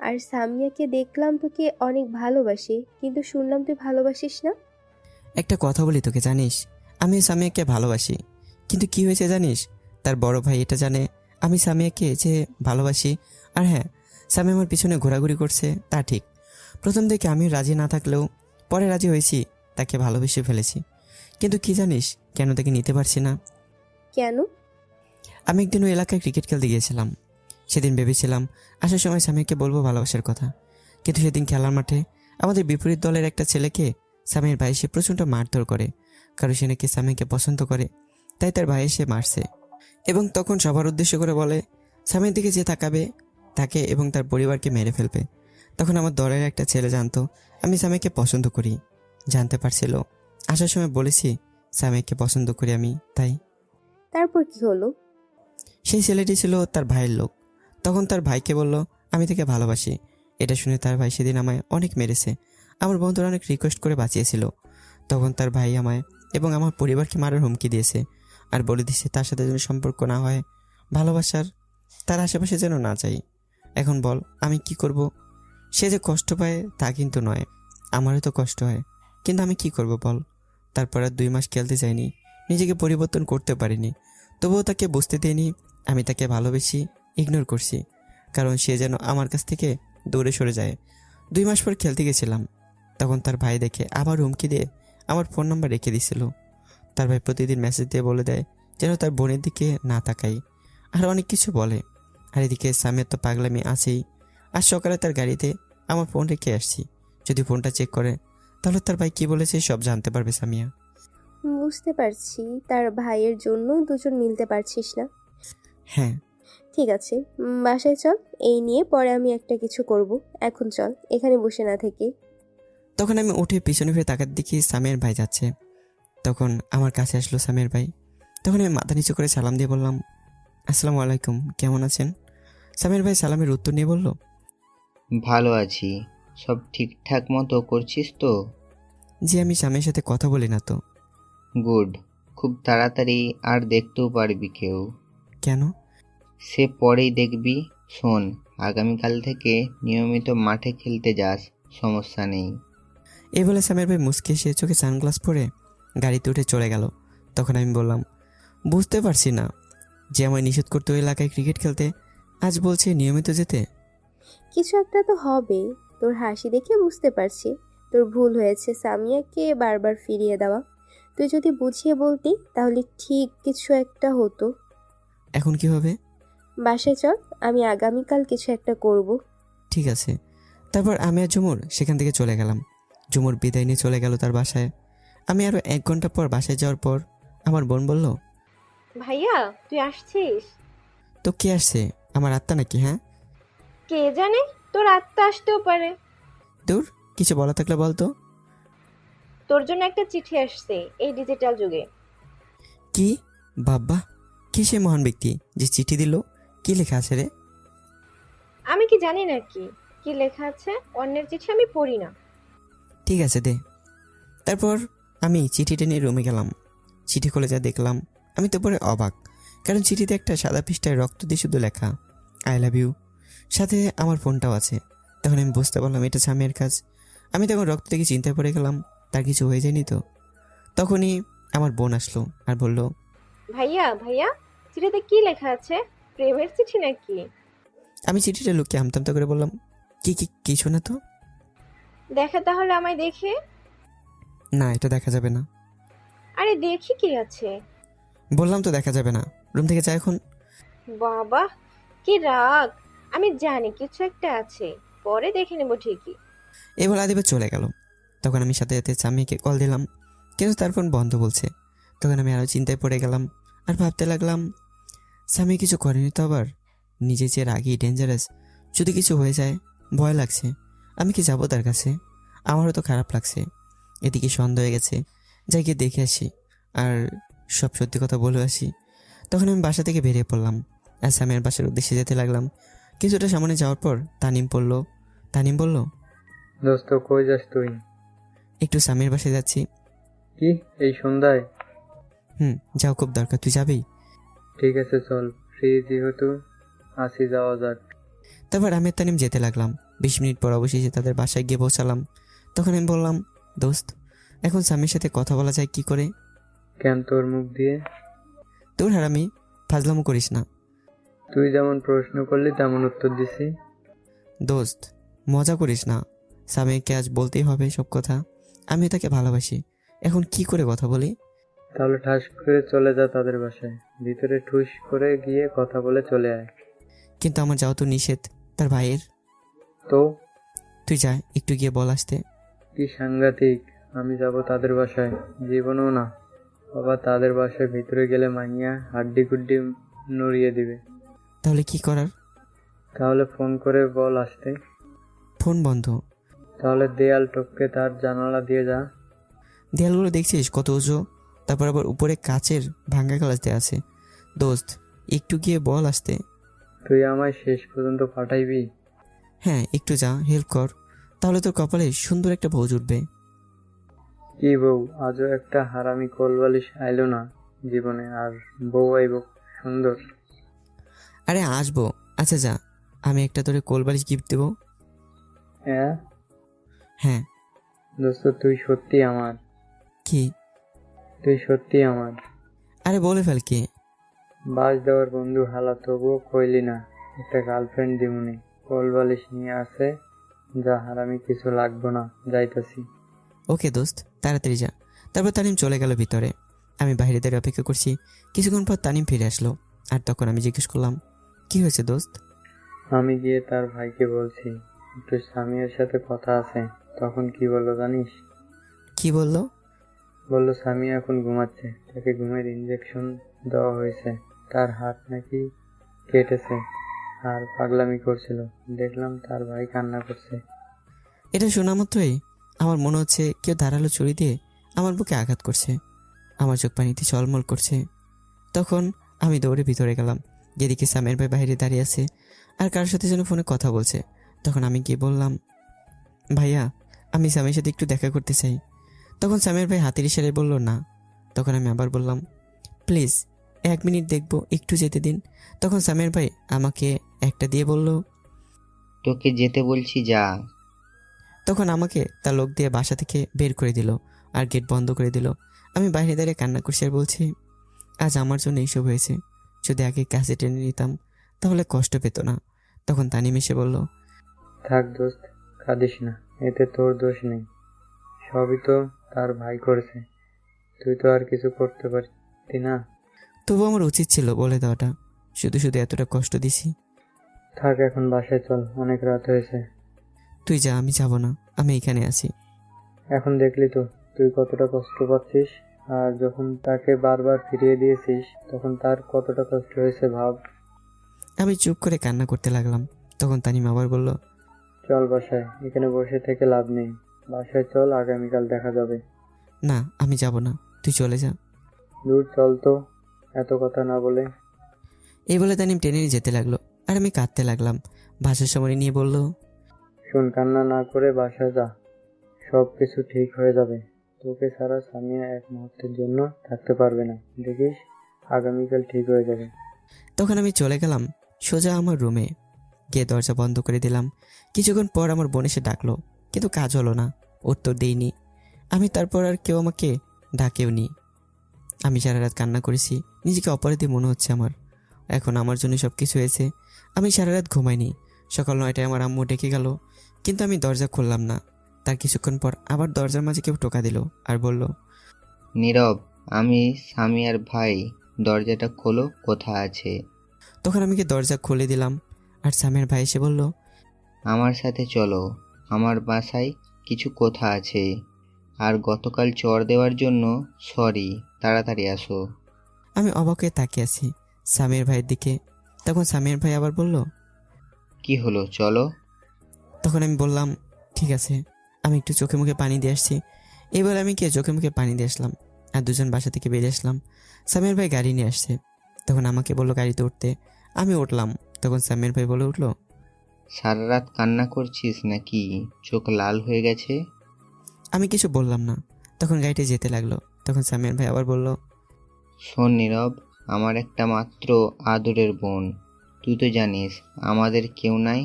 আর সামিয়াকে দেখলাম তোকে অনেক ভালোবাসে, কিন্তু শুনলাম তুই ভালোবাসিস না। একটা কথা বলি তোকে, জানিস আমি সামিয়াকে ভালোবাসি, কিন্তু কি হয়েছে জানিস? তার বড় ভাই এটা জানে আমি সামিয়াকে যে ভালোবাসি। আর হ্যাঁ, সামিয়া আমার পিছনে ঘোরাঘুরি করছে তা ঠিক। প্রথম থেকে আমি রাজি না থাকলেও পরে রাজি হয়েছি, তাকে ভালোবেসে ফেলেছি। কিন্তু কি জানিস কেন তাকে নিতে পারছি না? কেন? আমি একদিন ওই এলাকায় ক্রিকেট খেলতে গিয়েছিলাম। সেদিন ভেবেছিলাম আসার সময় সামিয়াকে বলবো ভালোবাসার কথা, কিন্তু সেদিন খেলার মাঠে আমাদের বিপরীত দলের একটা ছেলেকে সামিয়ার ভাই এসে প্রচণ্ড মারধর করে, কারণ সে নাকি সামিয়াকে পছন্দ করে, তাই তার ভাই এসে মারছে। এবং তখন সবার উদ্দেশ্য করে বলে সামিয়ার দিকে যে তাকাবে তাকে এবং তার পরিবারকে মেরে ফেলবে। তখন আমার দলের একটা ছেলে জানতো আমি সামিয়াকে পছন্দ করি, জানতে পারছিল। আসার সময় বলেছি সামিয়াকে পছন্দ করি আমি, তাই। তারপর কি হলো? সেই ছেলেটি ছিল তার ভাইয়ের লোক। তখন তার ভাইকে বলল আমি তাকে ভালোবাসি। এটা শুনে তার ভাই সেদিন আমায় অনেক মেরেছে। আমার বন্ধুরা অনেক রিকোয়েস্ট করে বাঁচিয়েছিল। তখন তার ভাই আমায় এবং আমার পরিবারকে মারার হুমকি দিয়েছে, আর বলে দিয়েছে তার সাথে যেন সম্পর্ক না হয়, ভালোবাসার তার আশেপাশে যেন না যাই। এখন বল আমি কি করব? সে যে কষ্ট পায় তা কিন্তু নয়, আমারও তো কষ্ট হয়, কিন্তু আমি কি করব বল? তারপর আর 2 মাস খেলতে যাইনি, নিজেকে পরিবর্তন করতে পারিনি। তবুও তাকে বুঝতে দিইনি আমি তাকে ভালোবেসি, ইগনোর করছি, কারণ সে যেন আমার কাছ থেকে দূরে সরে যায়। 2 মাস পর খেলতে গেছিলাম, তখন তার ভাই দেখে আবার হুমকি দিয়ে আমার ফোন নাম্বার রেখে দিছিল। তার ভাই প্রতিদিন মেসেজ দিয়ে বলে দেয় যেন তার বোনের দিকে না তাকাই, আর অনেক কিছু বলে। আর এদিকে সামিয়ার তো পাগলামি আছেই। আজ সকালে তার গাড়িতে আমার ফোন রেখে আসছি, যদি ফোনটা চেক করে তাহলে তার ভাই কি বলেছে সব জানতে পারবে সামিয়া। বুঝতে পারছি, তার ভাইয়ের জন্য দুজন মিলতে পারছিস না। হ্যাঁ। ঠিক আছে, বাসায় চল, এই নিয়ে পরে আমি একটা কিছু করব। এখন চল, এখানে বসে না থেকে। তখন আমি উঠে পিছনে ফিরে তাকাতে দেখি সামিয়ার ভাই যাচ্ছে। তখন আমার কাছে আসলো সামিয়ার ভাই। তখন আমি মাথা নিচু করে সালাম দিয়ে বললাম আসসালামু আলাইকুম, কেমন আছেন? সামিয়ার ভাই সালামের উত্তর নিয়ে বলল ভালো আছি। সব ঠিকঠাক মতো করছিস তো? জি, আমি স্বামীর সাথে কথা বলি না তো। গুড। খুব তাড়াতাড়ি আর দেখতেও পারবি কেউ। কেন? সে পরেই দেখবি। শোন, আগামীকাল থেকে নিয়মিত মাঠে খেলতে যাস, সমস্যা নেই। এই বলে সামিয়ার ভাই মুচকে এসে চোখে সানগ্লাস পরে গাড়িতে উঠে চলে গেল। তখন আমি বললাম বুঝতে পারছি না যে আমায় নিষেধ করতে ওই এলাকায় ক্রিকেট খেলতে, আজ বলছে নিয়মিত যেতে। কিছু একটা তো হবে। তোর হাসি দেখে বুঝতে পারছি তোর ভুল হয়েছে সামিয়াকে বারবার ফিরিয়ে দেওয়া। তুই যদি বুঝিয়ে বলতি তাহলে ঠিক কিছু একটা হতো। এখন কি হবে? বাসায় চল, আমি আগামীকাল কিছু একটা করব। ঠিক আছে। তারপর আমি আর ঝুমুর সেখান থেকে চলে গেলাম। ঝুমুর বিদায় নিয়ে চলে গেল তার বাসায়। আমি আরও 1 ঘন্টা পর বাসায় যাওয়ার পর আমার বোন বলল ভাইয়া তুই আসছিস? তো কে আসছে, আমার আত্মা নাকি? হ্যাঁ। কে জানে, তোর আত্মা আসতেও পারে। দূর, কিছু বলা থাকলে বলতো। তোর জন্য একটা চিঠি আসছে এই ডিজিটাল যুগে। কি? বাবা, কি সে মহান ব্যক্তি যে চিঠি দিল? কি লেখা আছে রে? আমি কি জানি না কি কি লেখা আছে, অন্যের চিঠি আমি পড়ি না। ঠিক আছে দে। তারপর আমি চিঠিটা নিয়ে রুমে গেলাম। চিঠি খুলে যা দেখলাম আমি তো পরে অবাক, কারণ চিঠিতে একটা সাদা পৃষ্ঠায় রক্ত দিয়ে শুধু লেখা আই লাভ ইউ, সাথে আমার ফোনটাও আছে। তখন আমি বুঝতে পারলাম এটা স্বামীর কাজ। আমি তখন রক্ত দেখে চিন্তায় পড়ে গেলাম তার কিছু হয়ে যায়নি তো। তখনই আমার বোন আসলো আর বলল ভাইয়া ভাইয়া চিঠিতে কি লেখা আছে? প্রেমের চিঠি নাকি? আমি চিঠিটা লুকিয়ে আমতামতা করে বললাম কি কি কিছু না তো। দেখা তাহলে আমায় দেখে। না, এটা দেখা যাবে না। আরে দেখি কি আছে। বললাম তো দেখা যাবে না, রুম থেকে যা এখন। বাবা কি রাগ, আমি জানি কিছু একটা আছে, পরে দেখে নেবো ঠিকই। এবার আদিবা চলে গেল। তখন আমি সাথে সাথে স্বামীকে কল দিলাম, কিন্তু তার ফোন বন্ধ বলছে। তখন আমি আরও চিন্তায় পড়ে গেলাম আর ভাবতে লাগলাম স্বামী কিছু করেনি তো আবার? নিজে যে রাগি ডেঞ্জারাস, যদি কিছু হয়ে যায় ভয় লাগছে। আমি কি যাবো তার কাছে? আমারও তো খারাপ লাগছে। এদিকে সন্দেহ হয়ে গেছে, যাই গিয়ে দেখে আসি আর সব সত্যি কথা বলে আসি। তখন আমি বাসা থেকে বেরিয়ে পড়লাম আর স্বামীর বাসার উদ্দেশ্যে যেতে লাগলাম। কিছুটা সামনে যাওয়ার পর তানিম বলল দোস্ত কই যাস তুই? একটু স্বামীর বাসায় যাচ্ছি। কি এই সন্ধ্যায়? যাও, খুব দরকার, তুই যাবেই? ঠিক আছে চল, ফ্রি যেহেতু আসি, যাওয়া যাক। তারপর আমি আর তানিম যেতে লাগলাম। 20 মিনিট পর অবশেষে তাদের বাসায় গিয়ে পৌঁছালাম। তখন আমি বললাম দোস্ত, এখন স্বামীর সাথে কথা বলা যায় কি করে? কেন তোর মুখ দিয়ে? তোর হারামি, ফাজলামো করিস না। তুই যেমন প্রশ্ন করলি তেমন উত্তর দিছি। দোস্ত, মজা করিস না। স্বামীকে আজ বলতেই হবে সব কথা। আমি তাকে ভালোবাসি, এখন কি করে কথা বলি? তাহলে ঠাস করে চলে যা তাদের বাসায়, ভিতরে ঠুস করে গিয়ে কথা বলে চলে আয়। কিন্তু আমার যাওয়া তো নিষেধ তার ভাইয়ের। তো তুই যা, একটু গিয়ে বল আসতে। কি সাংঘাতিক, আমি যাব তাদের বাসায়? জীবনও না। বাবা, তাদের বাসায় ভিতরে গেলে মাইয়া হাড্ডি গুড্ডি নড়িয়ে দিবে। তাহলে কি করার? তাহলে ফোন করে বল আসতে। ফোন বন্ধ। তাহলে দেয়াল টপকে তার জানালা দিয়ে যা। দেয়ালগুলো দেখছিস কত উঁচু, তারপর আবার উপরে কাচের ভাঙ্গা গ্লাস দেওয়া আছে। দোস্ত, একটু গিয়ে বল আসতে। তুই আমায় শেষ পর্যন্ত পাঠাইবি? হ্যাঁ, একটু যা, হেল্প কর, তাহলে তোর কপালে সুন্দর একটা বউ জুটবে। কি বউ? আজও একটা হারামি কোলবালিশ আইলো না জীবনে, আর বউ আইব সুন্দর? আরে আসবো। আচ্ছা যা, আমি একটা তোরে কোলবালিশ গিফট দেবো। হ্যাঁ হ্যাঁ। দোস্ত, তুই সত্যি আমার? কি? তুই সত্যি আমার? আরে বলে ফেল কি। বাস দেওয়ার বন্ধু হালা, তবুও কইলি না একটা গার্লফ্রেন্ড দিমুনি। কোলবালিশ নিয়ে আসে যা, হারামি কিছু লাগবো না, যাইতাছি। ওকে দোস্ত, তাড়াতাড়ি যা। তারপর তানিম চলে গেল ভিতরে। আমি বাইরে দাঁড়িয়ে অপেক্ষা করছি। কিছুক্ষণ পর তানিম ফিরে আসলো, আর তখন আমি জিজ্ঞেস করলাম, কি হয়েছে দোস্ত? আমি গিয়ে তার ভাইকে বলছি একটু সামিয়ার সাথে কথা আছে। তখন কি বললো জানিস? কি বললো? বললো সামিয়া এখন ঘুমাচ্ছে, তাকে ঘুমের ইঞ্জেকশন দেওয়া হয়েছে, তার হাত নাকি কেটেছে, আর পাগলামি করছিল। দেখলাম তার ভাই কান্না করছে। এটা শোনা মাত্রই আমার মনে হচ্ছে কেউ ধারালো ছুরি দিয়ে আমার বুকে আঘাত করছে। আমার চোখ পানিতে চলমল করছে। তখন আমি দৌড়ে ভিতরে গেলাম, যেদিকে সামের ভাই বাইরে দাঁড়িয়ে আছে আর কারোর সাথে যেন ফোনে কথা বলছে। তখন আমি গিয়ে বললাম, ভাইয়া, আমি সামের সাথে একটু দেখা করতে চাই। তখন সামের ভাই হাতের ইশারায় বলল না। তখন আমি আবার বললাম, প্লিজ 1 মিনিট দেখবো, একটু যেতে দিন। তখন সামের ভাই আমাকে একটা দিয়ে বলল, তোকে যেতে বলছি, যা। তখন আমাকে তার লোক দিয়ে বাসা থেকে বের করে দিল আর গেট বন্ধ করে দিল। আমি বাইরে দাঁড়িয়ে কান্না করছি আর বলছি, আজ আমার জন্য এইসব হয়েছে। যদি আগে কাছে টেনে নিতাম তাহলে কষ্ট পেত না। তখন তানিম এসে বলল, থাক দোস্ত, কাঁদিস না, এতে তোর দোষ নেই, সবই তো তার ভাই করেছে, তুই তো আর কিছু করতে পারতি না। তবু আমার উচিত ছিল বলে দেওয়াটা, শুধু শুধু এতটা কষ্ট দিছি। থাক, এখন বাসায় চল, অনেক রাত হয়েছে। তুই যা, আমি যাব না, আমি এখানে আছি। এখন দেখলি তো তুই কতটা কষ্ট পাচ্ছিস, আর যখন তাকে বারবার ফিরিয়ে দিয়েছিস তখন তার কতটা কষ্ট হয়েছে ভাব। আমি চুপ করে কান্না করতে লাগলাম। তখন তানিম আবার বলল, চল বাসায়, এখানে বসে থেকে লাভ নেই, বাসায় চল, আগামীকাল দেখা যাবে। না, আমি যাব না, তুই চলে যা। দূর চল তো, এত কথা না বলে। এই বলে তানিম টেনে নিয়ে যেতে লাগলো আর আমি কাঁদতে লাগলাম। বাসার সময় নিয়ে বলল, শোন, কান্না না করে বাসায় যা, সব কিছু ঠিক হয়ে যাবে। তোকে ছাড়া সামিয়া এক মুহূর্তের জন্য থাকতে পারবে না, দেখিস আগামীকাল ঠিক হয়ে যাবে। তখন আমি চলে গেলাম সোজা আমার রুমে, গিয়ে দরজা বন্ধ করে দিলাম। কিছুক্ষণ পর আমার বোন এসে ডাকলো, কিন্তু কাজ হলো না, উত্তর দিইনি আমি। তারপর আর কেউ আমাকে ডাকেও নি। আমি সারা রাত কান্না করেছি, নিজেকে অপরাধী মনে হচ্ছে আমার। এখন আমার জন্য সব কিছু হয়েছে। আমি সারা রাত ঘুমাইনি। সকাল 9টায় আমার আম্মু ডেকে গেল, কিন্তু আমি দরজা খুললাম না। তার কিছুক্ষণ পর আবার দরজার মাঝে কেউ টোকা দিল আর বলল, নীরব, আমি সামিয়ার ভাই, দরজাটা খোলো, কথা আছে। তখন আমি গিয়ে দরজা খুলে দিলাম আর সামের ভাই এসে বলল, আমার সাথে চলো, আমার বাসায় কিছু কথা আছে। আর গতকাল চড় দেওয়ার জন্য সরি, তাড়াতাড়ি আসো। আমি অবাক হয়ে তাকিয়ে আছি সামির ভাইয়ের দিকে। তখন সামির ভাই আবার বলল, কি হলো, চলো। তখন আমি বললাম, ঠিক আছে, আমি একটু চোখে মুখে পানি দিয়ে আসছি। এবার আমি গিয়ে চোখে মুখে পানি দিয়ে আসলাম আর দুজন বাসা থেকে বেরিয়ে আসলাম। সামির ভাই গাড়ি নিয়ে আসছে। তখন আমাকে বললো গাড়িতে উঠতে। আমি উঠলাম। তখন সামির ভাই বলে উঠলো, সারা রাত কান্না করছিস নাকি? চোখ লাল হয়ে গেছে। আমি কিছু বললাম না। তখন গাড়িতে যেতে লাগলো। তখন সামির ভাই আবার বলল, শোন নীরব, আমার একটা মাত্র আদরের বোন, তুই তো জানিস আমাদের কেউ নাই,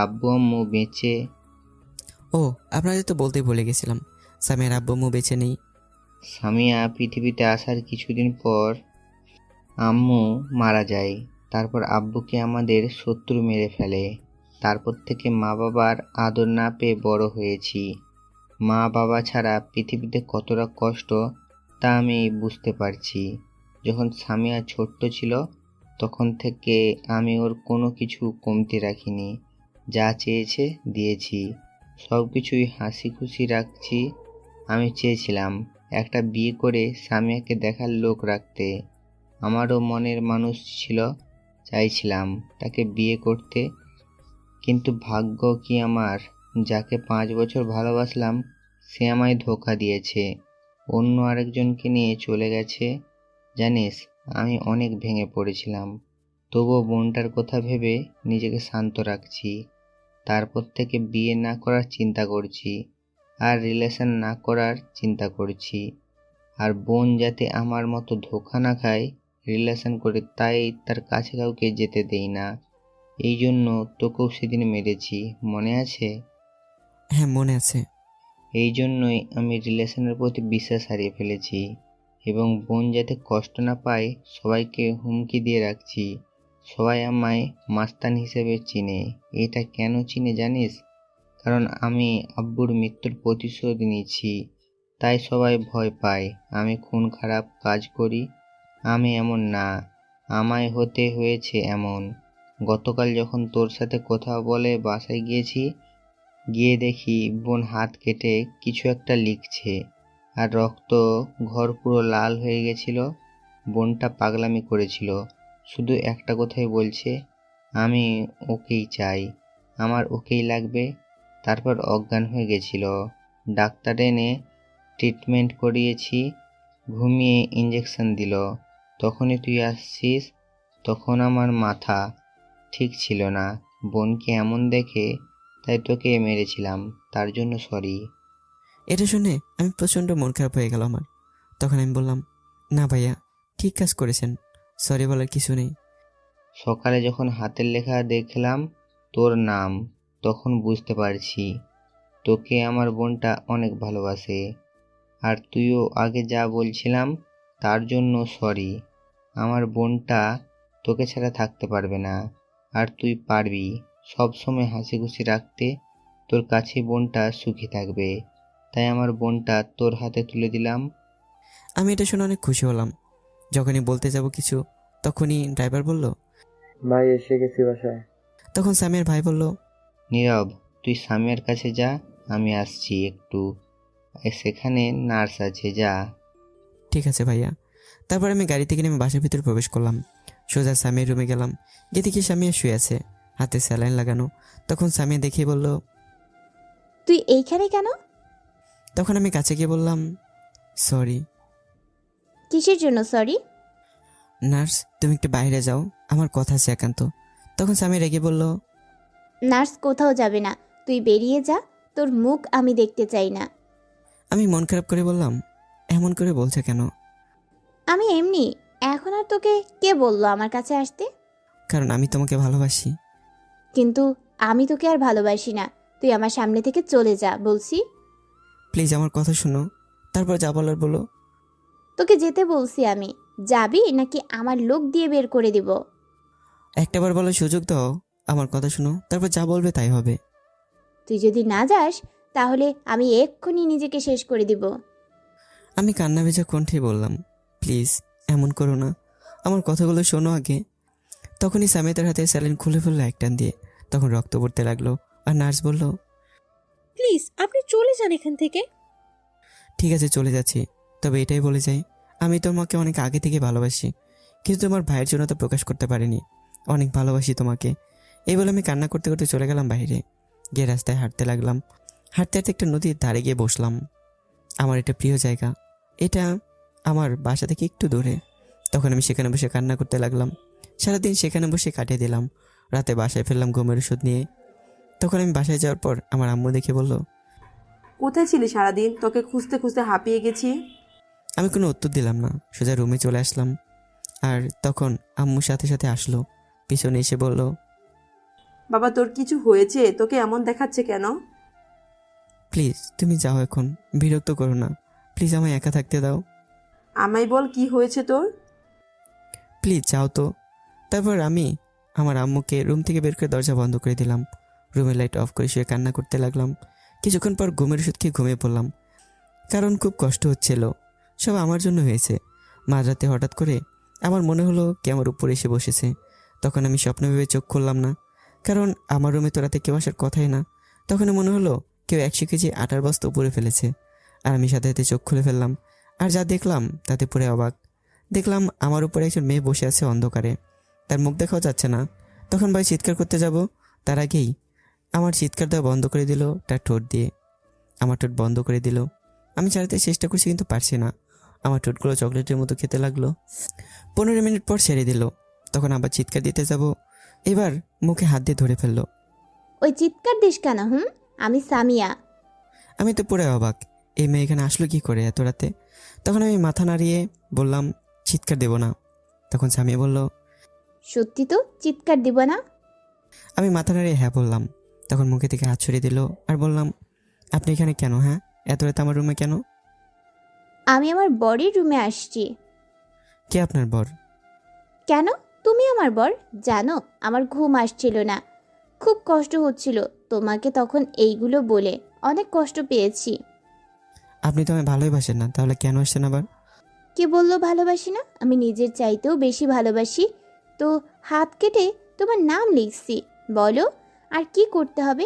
আব্বু আম্মু বেঁচে। ও, আপনাদের তো বলতেই ভুলে গেছিলাম, সামিয়ার আব্বু আম্মু বেঁচে নেই। সামিয়া পৃথিবীতে আসার কিছুদিন পর আম্মু মারা যায়। তারপর আব্বুকে আমাদের শত্রু মেরে ফেলে। তারপর থেকে মা বাবার আদর না পেয়ে বড় হয়েছি। মা বাবা ছাড়া পৃথিবীতে কতটা কষ্ট তা আমি বুঝতে পারছি। যখন সামিয়া ছোট্ট ছিল তখন থেকে আমি ওর কোনো কিছু কমতি রাখিনি। যা চেয়েছে দিয়েছি, সব কিছুই হাসি খুশি রাখছি। আমি চেয়েছিলাম একটা বিয়ে করে সামিয়াকে দেখার লোক রাখতে। আমারও মনের মানুষ ছিল, চাইছিলাম তাকে বিয়ে করতে। কিন্তু ভাগ্য কি আমার, যাকে 5 বছর ভালোবাসলাম সে আমায় ধোঁকা দিয়েছে, অন্য আরেকজনকে নিয়ে চলে গেছে। জানিস, আমি অনেক ভেঙে পড়েছিলাম, তবুও বোনটার কথা ভেবে নিজেকে শান্ত রাখছি। তারপর থেকে বিয়ে না করার চিন্তা করছি, আর রিলেশন না করার চিন্তা করছি। আর বোন যাতে আমার মতো ধোঁকা না খায় রিলেশন করে, তাই তার কাছে কাউকে যেতে দেই না। এই জন্য তোকেও সেদিন মেরেছি, মনে আছে? হ্যাঁ, মনে আছে। এই জন্যই আমি রিলেশনের প্রতি বিশ্বাস হারিয়ে ফেলেছি, এবং বোন যাতে কষ্ট না পায় সবাইকে হুমকি দিয়ে রাখছি। সবাই আমায় মাস্তান হিসেবে চিনে। এটা কেন চিনে জানিস? কারণ আমি আব্বুর মৃত্যুর প্রতিশোধ নিয়েছি, তাই সবাই ভয় পায় আমি খুন খারাপ কাজ করি। আমি এমন না, আমায় হতে হয়েছে এমন। গতকাল যখন তোর সাথে কথা বলে বাসায় গিয়েছি, গিয়ে দেখি বোন হাত কেটে কিছু একটা লিখছে, আর রক্ত ঘর পুরো লাল হয়ে গেছিল। বোনটা পাগলামি করেছিল, শুধু একটা কথাই বলছে, আমি ওকেই চাই, আমার ওকেই লাগবে। তারপর অজ্ঞান হয়ে গেছিল। ডাক্তার এনে ট্রিটমেন্ট করিয়েছি, ঘুমিয়ে ইঞ্জেকশন দিল। তখনই তুই আসছিস। তখন আমার মাথা ঠিক ছিল না, বোনকে এমন দেখে, তাই তোকে মেরেছিলাম। তার জন্য সরি। এটা শুনে আমি প্রচণ্ড মন খারাপ হয়ে গেল আমার। তখন আমি বললাম, না ভাইয়া, ঠিক কাজ করেছেন, সরি বলার কিছু নেই। সকালে যখন হাতের লেখা দেখলাম তোর নাম, তখন বুঝতে পারছি তোকে আমার বোনটা অনেক ভালোবাসে। আর তুইও আগে যা বলছিলাম তার জন্য সরি। আমার বোনটা তোকে ছাড়া থাকতে পারবে না, আর তুই পারবি সব সময় হাসি খুশি রাখতে। তোর কাছে বোনটা সুখী থাকবে, তাই আমার বোনটা তোর হাতে তুলে দিলাম। আমি এটা শুনে অনেক খুশি হলাম। যখনই বলতে যাব কিছু, তখনই ড্রাইভার বলল, ভাই এসে গেছি বাসায়। তখন সামিয়ার ভাই বলল, নীরব, তুই সামিয়ার কাছে যা, আমি আসছি একটু, সেখানে নার্স আছে, যা। ঠিক আছে ভাইয়া। তারপর আমি গাড়ি থেকে নেমে বাসার ভিতরে প্রবেশ করলাম। সোজা সামিয়ার রুমে গেলাম, গিয়ে দেখি সামিয়া শুয়ে আছে, হাতে স্যালাইন লাগানো। তখন সামিয়া দেখে বলল, তুই এইখানে কেন? তখন আমি কাছে গিয়ে বললাম, সরি। কিসের জন্য সরি? নার্স, তুমি একটু বাইরে যাও, আমার কথা আছে একান্ত। তখন সামিয়া রেগে বলল, নার্স কোথাও যাবে না, তুই বেরিয়ে যা, তোর মুখ আমি দেখতে চাই না। আমি মন খারাপ করে বললাম, এমন করে বলছে কেন? আমি এমনি। এখন আর তোকে কে বললো আমার কাছে আসতে? কারণ আমি তোমাকে ভালোবাসি। কিন্তু আমি তোকে আর ভালোবাসি না, তুই আমার সামনে থেকে চলে যা বলছি। প্লিজ আমার কথা শোনো, তারপর যা বলার বলো। তোকে যেতে বলছি আমি। যাবি নাকি আমার লোক দিয়ে বের করে দিব? একটাবার বলার সুযোগ দাও, আমার কথা শোনো, তারপর যা বলবে তাই হবে। তুই যদি না যাস তাহলে আমি এক্ষুনি নিজেকে শেষ করে দিব। আমি কান্না ভেজা কণ্ঠে বললাম, প্লিজ এমন করো না, আমার কথাগুলো শোনো আগে। তখনই সামিয়ার হাতে স্যালাইন খুলে ফেললো এক টান দিয়ে। তখন রক্ত পড়তে লাগলো, আর নার্স বলল, প্লিজ আপনি চলে যান এখান থেকে। ঠিক আছে চলে যাচ্ছি, তবে এটাই বলে যাই, আমি তোমাকে অনেক আগে থেকে ভালোবাসি, কিন্তু তোমার ভাইয়ের জন্য তো প্রকাশ করতে পারিনি। অনেক ভালোবাসি তোমাকে। এই বলে আমি কান্না করতে করতে চলে গেলাম বাইরে। গিয়ে রাস্তায় হাঁটতে লাগলাম। হাঁটতে হাঁটতে একটা নদীর ধারে গিয়ে বসলাম। আমার এটা প্রিয় জায়গা, এটা আমার বাসা থেকে একটু দূরে। তখন আমি সেখানে বসে কান্না করতে লাগলাম। সারাদিন সেখানে বসে কাটিয়ে দিলাম। রাতে বাসায় ফিরলাম ঘুমের ওষুধ নিয়ে। তখন আমি বাসায় যাওয়ার পর আমার আম্মু দেখে বলল, কোথায় ছিলি সারাদিন? তোকে খুঁজতে খুঁজতে হাঁপিয়ে গেছি। আমি কোনো উত্তর দিলাম না, সোজা রুমে চলে আসলাম। আর তখন আম্মুর সাথে সাথে আসলো, পিছনে এসে বলল, বাবা, তোর কিছু হয়েছে? তোকে এমন দেখাচ্ছে কেন? প্লিজ তুমি যাও এখন, বিরক্ত করো না, প্লিজ আমায় একা থাকতে দাও, আমায় বল কি হয়েছে তোর? প্লিজ যাও তো। তারপর আমি আমার আম্মুকে রুম থেকে বের করে দরজা বন্ধ করে দিলাম। রুমের লাইট অফ করে শুয়ে কান্না করতে লাগলাম। কিছুক্ষণ পর ঘুমের ওষুধ খেয়ে ঘুমিয়ে পড়লাম, কারণ খুব কষ্ট হচ্ছিল। সব আমার জন্য হয়েছে। মাঝরাতে হঠাৎ করে আমার মনে হলো কে আমার উপরে এসে বসেছে। তখন আমি স্বপ্ন ভেবে চোখ খুললাম না, কারণ আমার রুমে তো রাতে কেউ আসার কথাই না। তখন মনে হলো কেউ 100 কেজি আটার বস্তা উপরে ফেলেছে, আর আমি সাথে সাথে চোখ খুলে ফেললাম। আর যা দেখলাম তাতে পুরো অবাক। দেখলাম আমার উপরে একজন মেয়ে বসে আছে অন্ধকারে, তার মুখ দেখাও যাচ্ছে না। তখন ভাই চিৎকার করতে যাব, তার আগেই আমার চিৎকার দেওয়া বন্ধ করে দিল তার ঠোঁট দিয়ে। আমার ঠোঁট বন্ধ করে দিল। আমি ছাড়াতে চেষ্টা করছি কিন্তু পারছি না। আমার ঠোঁটগুলো চকলেটের মতো খেতে লাগলো। 15 মিনিট পর ছেড়ে দিল। তখন আবার চিৎকার দিতে যাব, এবার মুখে হাত দিয়ে ধরে ফেললো। ওই চিৎকার দিস কেন? আমি সামিয়া। আমি তো পুরো অবাক, এই মেয়ে এখানে আসলো কি করে এত রাতে? তখন আমি মাথা নাড়িয়ে বললাম চিৎকার দেব না। তখন স্বামী বলল, সত্যি তো চিৎকার দিব না? আমি মাথা নাড়িয়ে হ্যাঁ বললাম। তখন মুখে থেকে হাত ছড়িয়ে দিল আর বললাম, আপনি এখানে কেন? হ্যাঁ, এত রাতে আমার রুমে কেন? আমি আমার বরের রুমে আসছি। কে আপনার বর? কেন? তুমি আমার বর। জানো, আমার ঘুম আসছিল না, খুব কষ্ট হচ্ছিল তোমাকে তখন এইগুলো বলে, অনেক কষ্ট পেয়েছি। আপনি তো আমায় ভালোই বাসেন না, তাহলে কেন আসছেন আবার? কে বললো ভালোবাসি না? আমি নিজের চাইতেও বেশি ভালোবাসি। তো হাত কেটে তোমার নাম লিখছি। বলো আর কি করতে হবে?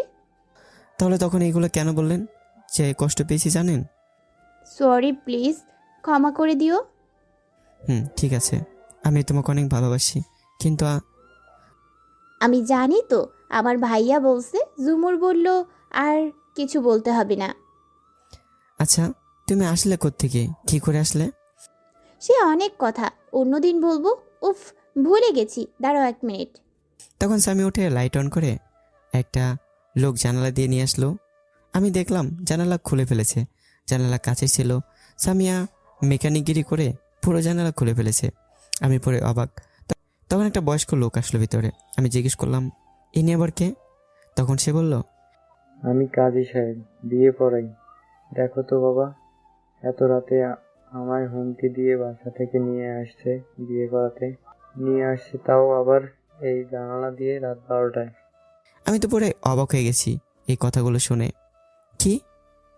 তাহলে তখন এইগুলো কেন বললেন যে কষ্ট পেয়েছি জানেন? সরি, প্লিজ ক্ষমা করে দিও। ঠিক আছে, আমি তোমাকে অনেক ভালোবাসি, কিন্তু আমি জানি তো, আমার ভাইয়া বলছে, ঝুমুর বলল আর কিছু বলতে হবে না। আচ্ছা, তুমি আসলে কোত্থেকে, কি করে আসলে? সে অনেক কথা, অন্যদিন বলবো। উফ, ভুলে গেছি, দাঁড়াও 1 মিনিট। তখন স্বামী উঠে লাইট অন করে একটা লোক জানালা দিয়ে নিয়ে আসলো। আমি দেখলাম জানালা খুলে ফেলেছে, জানালা কাছে ছিল। সামিয়া মেকানিকগিরি করে পুরো জানালা খুলে ফেলেছে। আমি পরে অবাক। তখন একটা বয়স্ক লোক আসলো ভিতরে। আমি জিজ্ঞেস করলাম, ইনি আবার কে? তখন সে বলল, আমি কাজী সাহেব, বিয়ে পড়াই। দেখো তো বাবা, এত রাতে আমায় হুমকি দিয়ে বাসা থেকে নিয়ে আসছে বিয়ে করাতে। নিয়ে আসছে তাও আবার এই জানালা দিয়ে রাত 12টায়। আমি তো পরে অবাক হয়ে গেছি এই কথাগুলো শুনে। কি,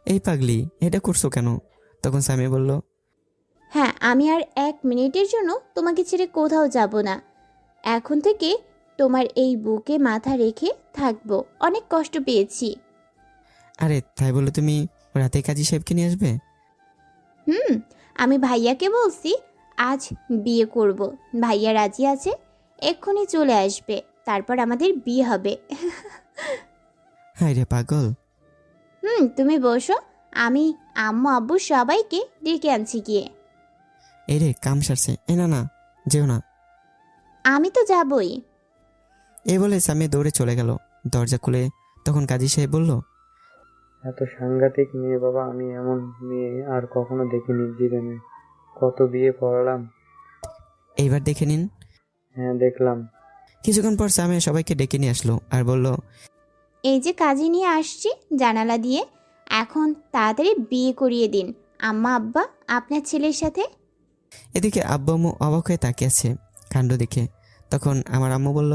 এই পাগলি এটা করছো কেন? তখন স্বামী বলল, হ্যাঁ, আমি আর 1 মিনিটের জন্য তোমাকে ছেড়ে কোথাও যাব না। এখন থেকে তোমার এই বুকে মাথা রেখে থাকবো। অনেক কষ্ট পেয়েছি। আরে তাই বলে তুমি রাতে কাজী সাহেবকে নিয়ে আসবে? আমি ভাইয়াকে বলছি আজ বিয়ে করব। ভাইয়া রাজি আছে, এক্ষুনি চলে আসবে, তারপর আমাদের বিয়ে হবে। হায় রে পাগল। তুমি বসো, আমি আম্মু আব্বু সবাইকে ডেকে আনছি গিয়ে। এই রে কাম সারছে, এ না না, যেও না। আমি তো যাবই। এই বলে স্বামী দৌড়ে চলে গেল। দরজা খুলে তখন কাজী সাহেব বলল, এত সাংঘাতিক মেয়ে বাবা, আমি এমন মেয়ে আর কখনো দেখিনি জীবনে। কত বিয়ে পড়ালাম। এইবার দেখে নিন। হ্যাঁ দেখলাম। কিছুক্ষণ পর স্বামী সবাইকে ডেকে নিয়ে আসলো আর বলল, এই যে কাজে নিয়ে আসছি জানালা দিয়ে, এখন তাড়াতাড়ি বিয়ে করিয়ে দিন আম্মা আব্বা আপনার ছেলের সাথে। এদিকে আব্বু আম্মু অবাক হয়ে তাকিয়ে আছে কাণ্ড দেখে। তখন আমার আম্মু বলল,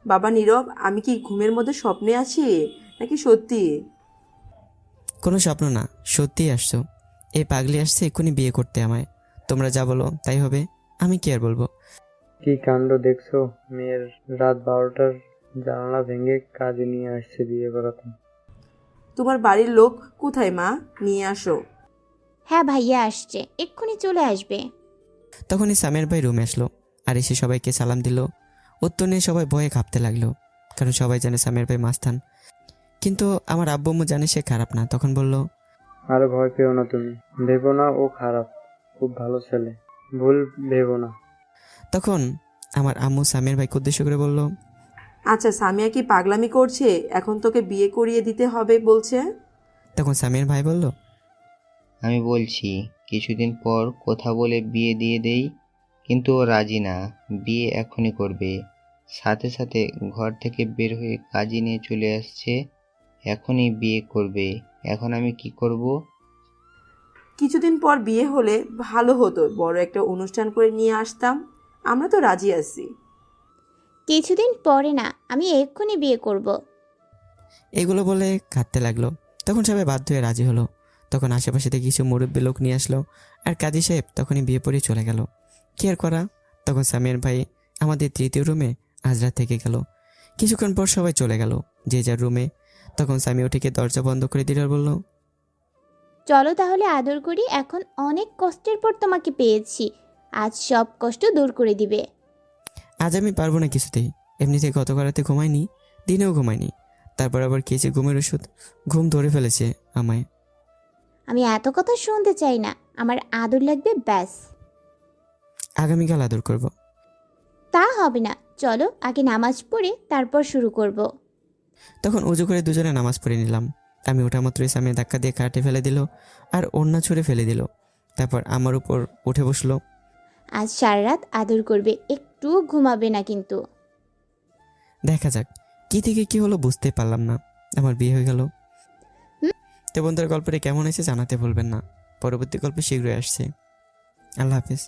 বাবা নীরব, আমি কি ঘুমের মধ্যে স্বপ্নে আছি নাকি সত্যি? কোনো স্বপ্ন না, সত্যিই আসছো। এই পাগলি আসছে এক্ষুনি বিয়ে করতে আমায়। তোমরা যা বলো তাই হবে, আমি কি আর বলবো। কি কাণ্ড দেখছো, মেয়ের রাত 12টার জানালা ভেঙে কাজে নিয়ে আসছে বিয়ে করাতে। তোমার বাড়ির লোক কোথায় মা? নিয়ে আসো। হ্যাঁ ভাইয়া আসছে, এক্ষুনি চলে আসবে। তখনই সামের ভাই রুমে আসলো আর এসে সবাইকে সালাম দিল। উত্তর নিয়ে সবাই ভয়ে কাঁপতে লাগলো, কারণ সবাই জানে সামের ভাই মাস্তান। কিন্তু আমার আব্বু আম্মু জানে সে খারাপ না। তখন বলল, আর ভয় পেও না তুমি, ভেবো না ও খারাপ, খুব ভালো ছেলে, ভুল ভেবো না। তখন আমার আম্মু সামের ভাইকে উদ্দেশ্য করে বলল, আচ্ছা, সামিয়া কি পাগলামি করছে? এখন তোকে বিয়ে করিয়ে দিতে হবে বলছে। তখন সামের ভাই বলল, আমি বলছি কিছুদিন পর কথা বলে বিয়ে দিয়ে দেই, কিন্তু ও রাজি না, বিয়ে এখনই করবে। সাথে সাথে ঘর থেকে বের হয়ে কাজী নিয়ে চলে আসছে, এখনই বিয়ে করবে। এখন আমি কি করব? কিছুদিন পর বিয়ে হলে ভালো হতো, বড় একটা অনুষ্ঠান করে নিয়ে আসতাম। আমরা তো রাজি আছি। কিছুদিন পরে না, আমি এক্ষুনি বিয়ে করব। এগুলো বলে কাঁদতে লাগলো। তখন সবাই বাধ্য হয়ে রাজি হলো। তখন আশেপাশে থেকে কিছু মুরব্বী লোক নিয়ে আসলো আর কাজী সাহেব তখনই বিয়ে পড়িয়ে চলে গেল। কেয়ার করা। তখন সামিয়ার ভাই আমাদের তৃতীয় রুমে আজ রাত থেকে গেল। কিছুক্ষণ পর সবাই চলে গেল যে যার রুমে। তখন সামিয়া উঠে গিয়ে দরজা বন্ধ করে দিল আর বলল, চলো তাহলে আদর করি, এখন অনেক কষ্টের পর তোমাকে পেয়েছি, আজ সব কষ্ট দূর করে দিবে। আজ আমি পারবো না কিছুতেই। এমনিতে গত রাতে ঘুমাইনি, দিনেও ঘুমাইনি, তারপর আবার খেয়েছি ঘুমের ওষুধ, ঘুম ধরে ফেলেছে আমায়। আমি এত কথা শুনতে চাই না, আমার আদর লাগবে ব্যাস। আগামীকাল আদর করব। তা হবে না, চলো আগে নামাজ পড়ে তারপর শুরু করব। তখন উজু করে দুজনে নামাজ পড়ে নিলাম। আমি ওঠা মাত্রই সামিয়া ধাক্কা দিয়ে কাটে ফেলে দিল আর ওড়না ছুঁড়ে ফেলে দিল। তারপর আমার উপর উঠে বসলো। আজ সারা রাত আদর করবে, একটু ঘুমাবে না কিন্তু। দেখা যাক কি থেকে কি হলো, বুঝতে পারলাম না। আমার বিয়ে হয়ে গেল। তো বন্ধুরা, গল্পটি কেমন হয়েছে জানাতে ভুলবেন না। পরবর্তী গল্প শীঘ্রই আসছে। আল্লাহ হাফিজ।